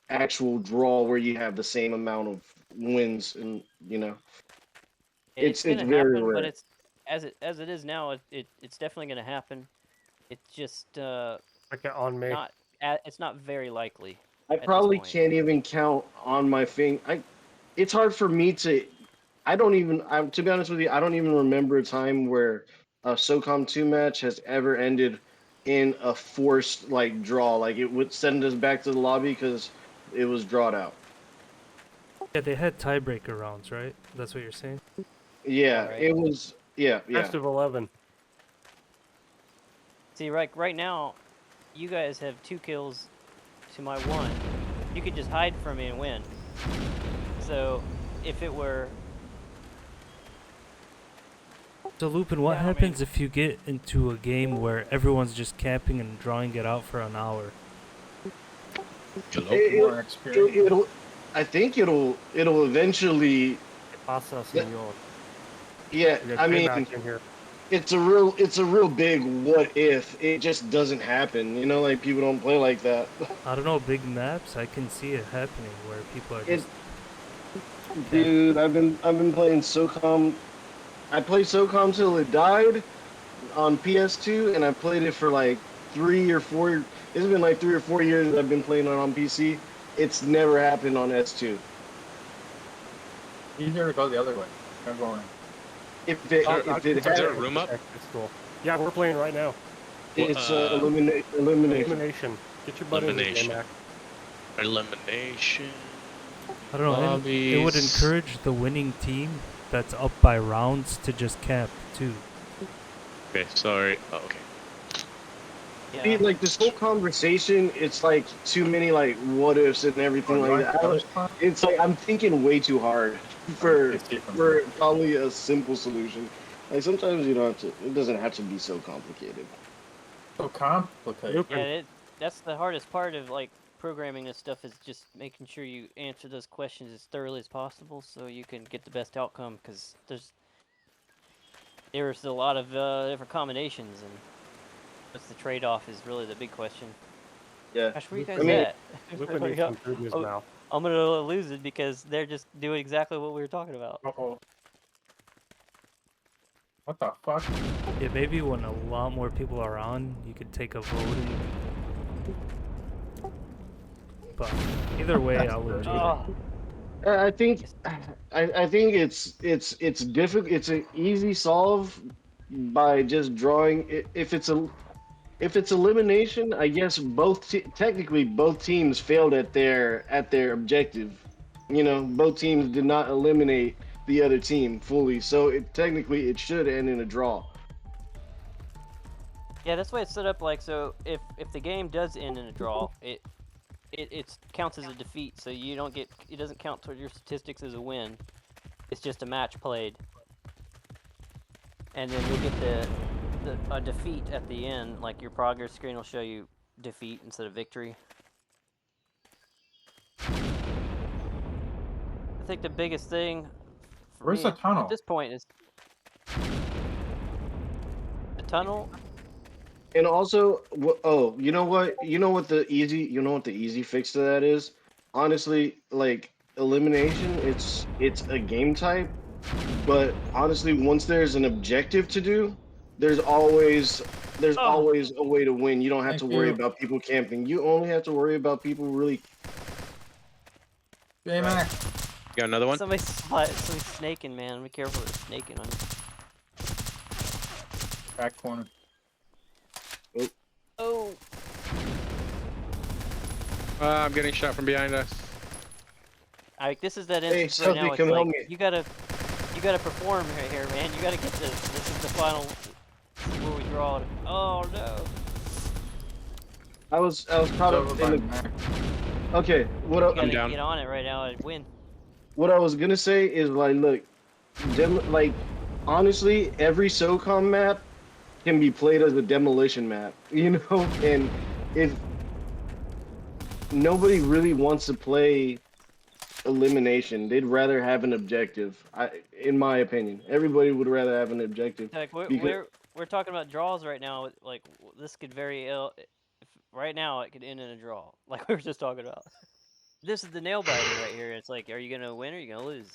J: actual draw where you have the same amount of wins, and
D: It's
J: it's
D: gonna
J: very
D: happen, but
J: rare.
D: it's as it is now. It's definitely gonna happen. It's just
F: Like on me.
D: it's not very likely.
J: I
D: at this
J: probably
D: point.
J: can't even count on my finger. It's hard for me to. I don't even. To be honest with you, I don't even remember a time where a SOCOM 2 match has ever ended in a forced like draw. Like it would send us back to the lobby because it was drawed out.
B: Yeah, they had tiebreaker rounds, right? That's what you're saying?
J: Yeah,
D: right.
J: it was. Yeah, yeah.
F: Best of 11.
D: See, right now, you guys have 2 kills to my 1. You could just hide from me and win. So, if it were
B: So Lupin, what
D: Yeah, I mean-
B: happens if you get into a game where everyone's just camping and drawing it out for an hour?
E: More experience.
J: I think it'll eventually.
F: Pasa,
J: Yeah.
F: senor.
J: Yeah,
F: We got
J: I mean,
F: payback in here.
J: it's a real big what if. It just doesn't happen. Like people don't play like that.
B: I don't know, big maps, I can see it happening where people are just...
J: Dude, I've been playing SOCOM. I played SOCOM till it died on PS2, and I played it for like 3 or 4. It's been like 3 or 4 years that I've been playing it on PC. It's never happened on S2.
E: Easier to go the other way. I'm going.
J: If it
F: Is there a
J: had,
F: room up? It's cool. Yeah, we're playing right now.
J: it's elimination.
F: Elimination. Get your butt in there,
K: Elimination.
F: J-Mac.
K: Elimination.
B: I don't know, and it would
K: Lobbies.
B: encourage the winning team that's up by rounds to just camp too.
K: Okay, sorry. Oh, okay.
J: See, like this whole conversation, it's like too many like what ifs and everything like that. It's like I'm thinking way too hard for probably a simple solution. Like sometimes you don't have to. It doesn't have to be so complicated.
E: So complicated.
D: Yeah, that's the hardest part of like programming this stuff is just making sure you answer those questions as thoroughly as possible so you can get the best outcome because there's a lot of different combinations and what's the trade-off is really the big question.
J: Yeah.
D: Gosh, where you guys
J: I mean,
D: at?
F: Lupin needs some food in his mouth.
D: I'm gonna lose it because they're just doing exactly what we were talking about.
E: Uh-oh. What the fuck?
B: Yeah, maybe when a lot more people are on, you could take a voting. But either way, I'll enjoy it.
J: I think it's difficult. It's an easy solve by just drawing. If it's elimination, I guess technically both teams failed at their objective. Both teams did not eliminate the other team fully, so technically it should end in a draw.
D: Yeah, that's why it's set up like so. If the game does end in a draw, it counts as a defeat, so you don't get it doesn't count toward your statistics as a win. It's just a match played, and then you'll get a defeat at the end. Like your progress screen will show you defeat instead of victory. I think the biggest thing for
E: Where's
D: me
E: the tunnel?
D: at this point is the tunnel.
J: And also, you know what? You know what the easy fix to that is? Honestly, like elimination, it's a game type But honestly, once there's an objective to do, there's always a way to win. You don't have
E: Thank
J: to worry
E: you.
J: about people camping. You only have to worry about people really.
E: J-Mac.
K: Got another one?
D: Somebody's snaking, man. Be careful, they're snaking on you.
E: Back corner.
D: Oh.
K: I'm getting shot from behind us.
D: Like, this is that
J: Hey,
D: instance right now.
J: Sophie,
D: It's
J: come help
D: like
J: me.
D: you gotta perform right here, man. You gotta get this. This is the final where we draw it. Oh no.
J: I was caught
E: Over
J: up
E: by
J: in the.
E: Mac.
J: Okay,
D: You gotta
K: down.
D: get on it right now and win.
J: what I was gonna say is like, look, like honestly, every SOCOM map can be played as a demolition map, you know. And if nobody really wants to play elimination, they'd rather have an objective. In my opinion, everybody would rather have an objective.
D: Like
J: Because-
D: we're talking about draws right now. Like this could very ill. If, right now it could end in a draw, like we were just talking about. This is the nail biter right here. It's like, are you gonna win or are you gonna lose?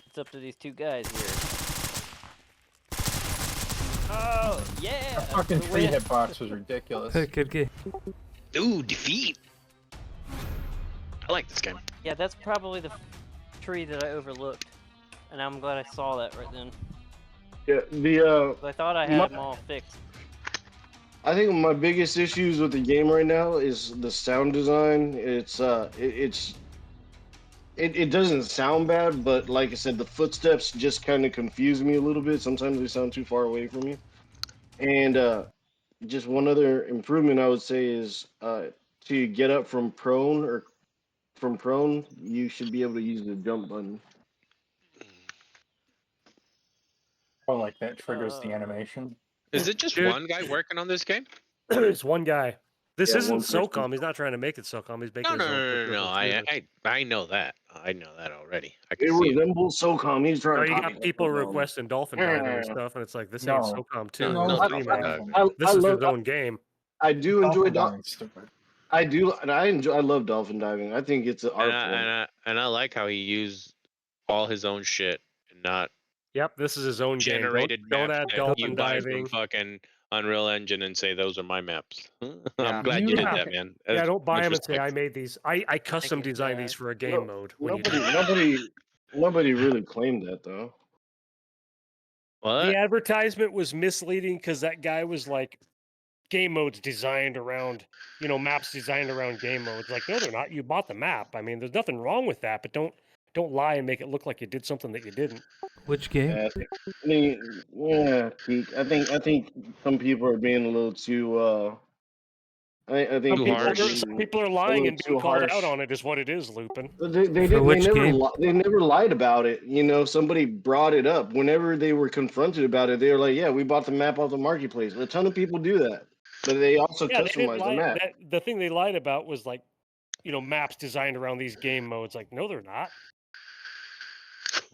D: It's up to these two guys here. Oh yeah!
E: That fucking
D: the
E: tree
D: win.
E: hitbox was ridiculous.
B: Good game.
K: Ooh, defeat. I like this game.
D: Yeah, that's probably the tree that I overlooked, and I'm glad I saw that right then.
J: Yeah, the
D: 'Cause I thought I had them all fixed.
J: I think my biggest issues with the game right now is the sound design. It doesn't sound bad, but like I said, the footsteps just kind of confuse me a little bit. Sometimes they sound too far away from me. And just one other improvement I would say is to get up from prone, you should be able to use the jump button.
E: Oh, like that triggers the animation.
K: Is it just
B: Dude.
K: one guy working on this game?
B: It's one guy. This
J: Yeah,
B: isn't
J: one person.
B: SOCOM. He's not trying to make it SOCOM. He's making
K: No,
B: his own.
K: no.
B: service.
K: I know that. I know that already. I
J: It
K: can see it.
J: resembles SOCOM. He's trying
B: No,
J: to
B: you
J: copy
B: got people
J: SOCOM.
B: requesting dolphin diving and stuff, and it's like this ain't
E: No.
B: SOCOM 2.
E: No,
K: No,
B: This is
K: no,
B: Elimination.
K: no.
B: This is his own game.
J: I do enjoy
E: Dolphin stupid.
J: I love dolphin diving. I think it's an art form.
K: And I like how he used all his own shit and not
B: Yep, this is his own
K: generated
B: game. Don't
K: maps
B: add
K: that
B: dolphin
K: you buy
B: diving.
K: from fucking Unreal Engine and say those are my maps.
B: Yeah.
K: I'm glad you did
B: Yeah.
K: that, man.
B: Yeah,
K: That's
B: don't buy
K: much
B: them and say I
K: respect.
B: made these. I custom
D: it's,
B: designed these for a game mode. When you
J: Nobody really claimed that though.
K: What?
B: the advertisement was misleading because that guy was like, game modes designed around, maps designed around game modes. Like, no, they're not. You bought the map. I mean, there's nothing wrong with that, but don't lie and make it look like you did something that you didn't.
L: Which game?
J: I mean, yeah, Keek. I think some people are being a little too. I think
B: Some people are lying and being called out on it. Is what it is, Lupin.
J: They never lied about it. Somebody brought it up whenever they were confronted about it. They were like, "Yeah, we bought the map off the marketplace." A ton of people do that, but they also
B: Yeah, they didn't
J: customize the
B: lie.
J: map.
B: The thing they lied about was like, maps designed around these game modes. Like, no, they're not.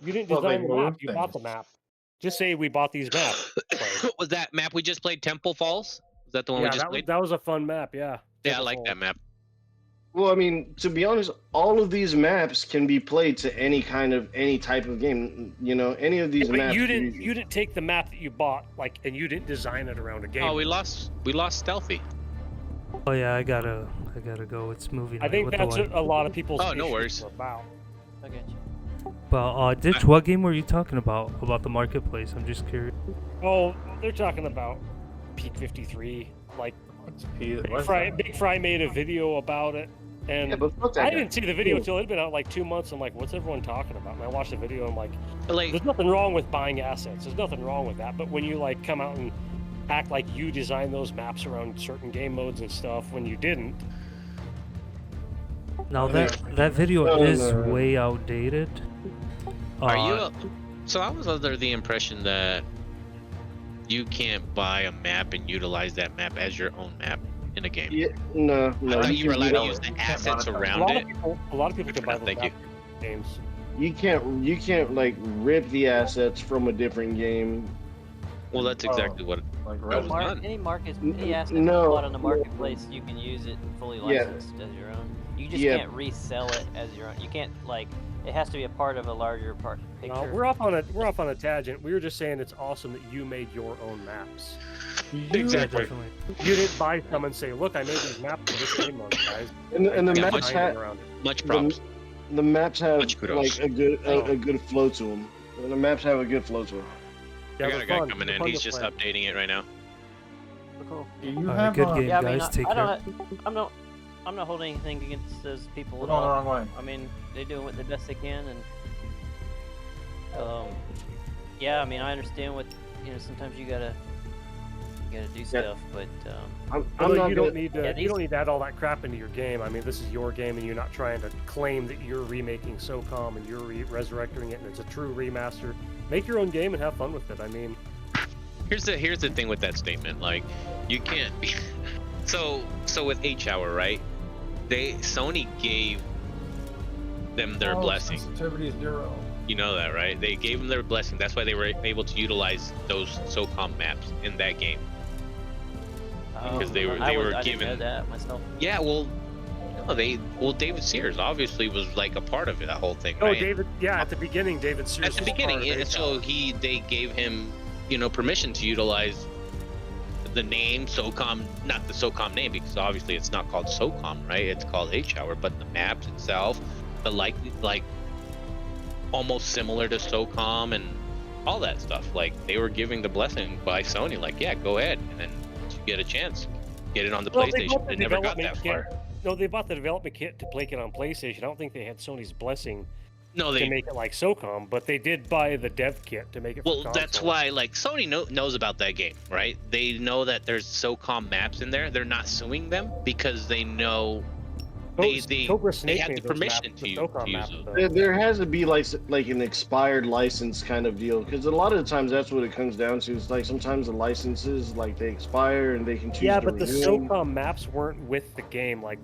B: You didn't
E: Well, they
B: design the map.
E: moved
B: You bought the map. Just say we bought these maps.
K: Was that map we just played, Temple Falls? Was that the one we
B: Yeah,
K: just
B: that
K: played?
B: was a fun map. Yeah.
K: Yeah, I
B: Temple
K: like
B: Falls.
K: that map.
J: Well, I mean, to be honest, all of these maps can be played to any type of game. Any of these
B: But
J: maps.
B: you didn't take the map that you bought, and you didn't design it around a game.
K: Oh, we lost Stealthy.
L: Oh yeah, I gotta go. It's movie night.
B: I think
L: with the
B: that's
L: wife.
B: a lot of people's
K: Oh, no
B: issues
K: worries.
B: are about.
D: I got you.
L: But Ditch, what game were you talking about? About the marketplace? I'm just curious.
B: Oh, they're talking about Peak 53. Like,
E: what's
B: Big Fry made a video about it, and
J: Yeah, but fuck that
B: I
J: guy.
B: didn't see the video until it'd been out like 2 months. I'm like, what's everyone talking about? And I watched the video. I'm like, there's nothing wrong with buying assets. There's nothing wrong with that. But when you come out and act like you designed those maps around certain game modes and stuff when you didn't.
L: Now that video is way outdated.
K: Are you? So I was under the impression that you can't buy a map and utilize that map as your own map in a game.
J: Yeah, no.
K: I thought you were
J: can
K: allowed to
J: do
K: use
J: that.
K: the assets around it.
B: A lot of people can buy those
K: Thank you.
B: games.
J: You can't rip the assets from a different game.
K: Well, that's exactly what
E: like
K: that was done.
D: Any asset
J: no,
D: you bought on the marketplace, you can use it fully
J: Yeah.
D: licensed as your own. You just
J: Yeah.
D: can't resell it as your own. You can't like. It has to be a part of a larger picture.
F: No, we're off on a tangent. We were just saying it's awesome that you made your own maps.
K: Exactly.
B: Definitely.
F: You didn't buy some and say, "Look, I made these maps for this game mode, guys."
J: And the
K: Yeah,
J: maps
K: much-
J: have
F: around it.
K: Much props.
J: the maps have
K: Much kudos.
J: like a good
F: Oh.
J: a good flow to them. The maps have a good flow to them.
F: Yeah,
K: I got
F: they're
K: a guy
F: fun.
K: coming
F: They're
K: in.
F: fun
K: He's
F: to
K: just
F: play.
K: updating it right now.
D: Cool.
E: Do you
B: Alright,
E: have
B: good
E: a...
B: game,
D: Yeah, I mean,
B: guys. Take
D: I
B: care.
D: don't, I'm not holding anything against those people
E: We're
D: at
E: going the
D: all.
E: wrong way.
D: I mean, they're doing what the best they can, and yeah, I mean, I understand what sometimes you gotta do stuff, but
J: I'm
F: Although
J: not
F: you
J: gonna,
F: don't need to,
D: Yeah,
F: you
D: these-
F: don't need to add all that crap into your game. I mean, this is your game, and you're not trying to claim that you're remaking SOCOM and you're resurrecting it, and it's a true remaster. Make your own game and have fun with it. I mean,
K: Here's the thing with that statement. Like, you can't be. So with H-Hour, right? Sony gave them their blessing.
E: Sensitivity is 0.
K: You know that, right? They gave them their blessing. That's why they were able to utilize those SOCOM maps in that game. Because they were
D: I didn't
K: given.
D: know that myself.
K: Yeah, well, no, David Sears obviously was like a part of it, that whole thing,
F: oh,
K: right?
F: David, yeah, at the beginning, David Sears
K: At the
F: was part
K: beginning,
F: of
K: so
F: H-Hour.
K: they gave him, permission to utilize the name SOCOM, not the SOCOM name, because obviously it's not called SOCOM, right? It's called H-Hour, but the maps itself, the like almost similar to SOCOM and all that stuff. Like, they were giving the blessing by Sony, like, yeah, go ahead, and then once you get a chance, get it on the
F: Well, they
K: PlayStation.
F: bought
K: They
F: the
K: never got
F: development
K: that
F: kit.
K: far.
F: No, they bought the development kit to play it on PlayStation. I don't think they had Sony's blessing
K: No,
F: to
K: they
F: make it like SOCOM, but they did buy the dev kit to make it.
K: Well,
F: for
K: that's
F: console.
K: why, like, Sony knows about that game, right? They know that there's SOCOM maps in there. They're not suing them because they know
F: Cobra
K: they
F: Snake
K: had
F: made
K: the
F: those
K: permission
F: maps,
K: to
F: the
K: use
F: SOCOM maps,
K: those.
F: though.
J: there has to be like an expired license kind of deal, because a lot of the times that's what it comes down to. It's like sometimes the licenses like they expire and they can choose
F: Yeah,
J: to
F: but the
J: renew them.
F: SOCOM maps weren't with the game. Like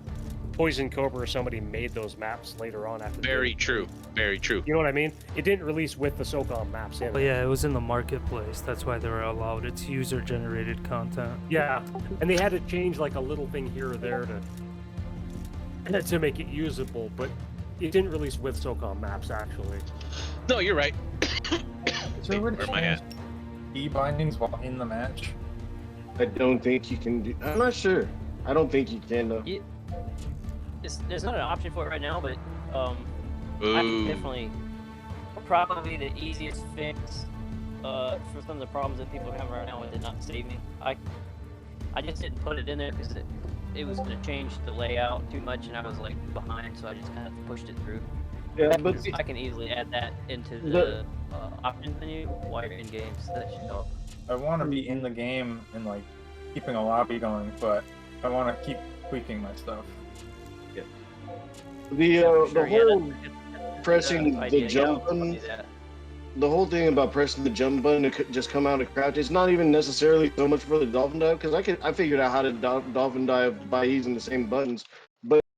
F: Poison Cobra or somebody made those maps later on after. the
K: Very
F: game.
K: true. Very true.
F: You know what I mean? It didn't release with the SOCOM maps in.
B: But
F: it.
B: yeah, it was in the marketplace. That's why they were allowed. It's user-generated content.
F: Yeah, and they had to change like a little thing here or there to make it usable, but it didn't release with SOCOM maps actually.
K: No, you're right.
E: Is there a way to
K: Where am I at?
E: change key bindings while in the match?
J: I don't think you can do. I'm not sure. I don't think you can though.
D: There's not an option for it right now, but I
K: Ooh.
D: definitely probably the easiest fix for some of the problems that people are having right now. It did not save me. I just didn't put it in there because it was going to change the layout too much, and I was like behind, so I just kind of pushed it through.
J: Yeah, but
D: I can easily add that into
J: The-
D: the options menu while you're in game, so that should help.
E: I want to be in the game and like keeping a lobby going, but I want to keep tweaking my stuff.
J: the
D: Sure, yeah,
J: whole
D: that's
J: pressing
D: the
J: the
D: idea, yeah,
J: jump
D: I'll
J: button,
D: do that.
J: the whole thing about pressing the jump button to just come out of crouch, it's not even necessarily so much for the dolphin dive, because I figured out how to dolphin dive by using the same buttons.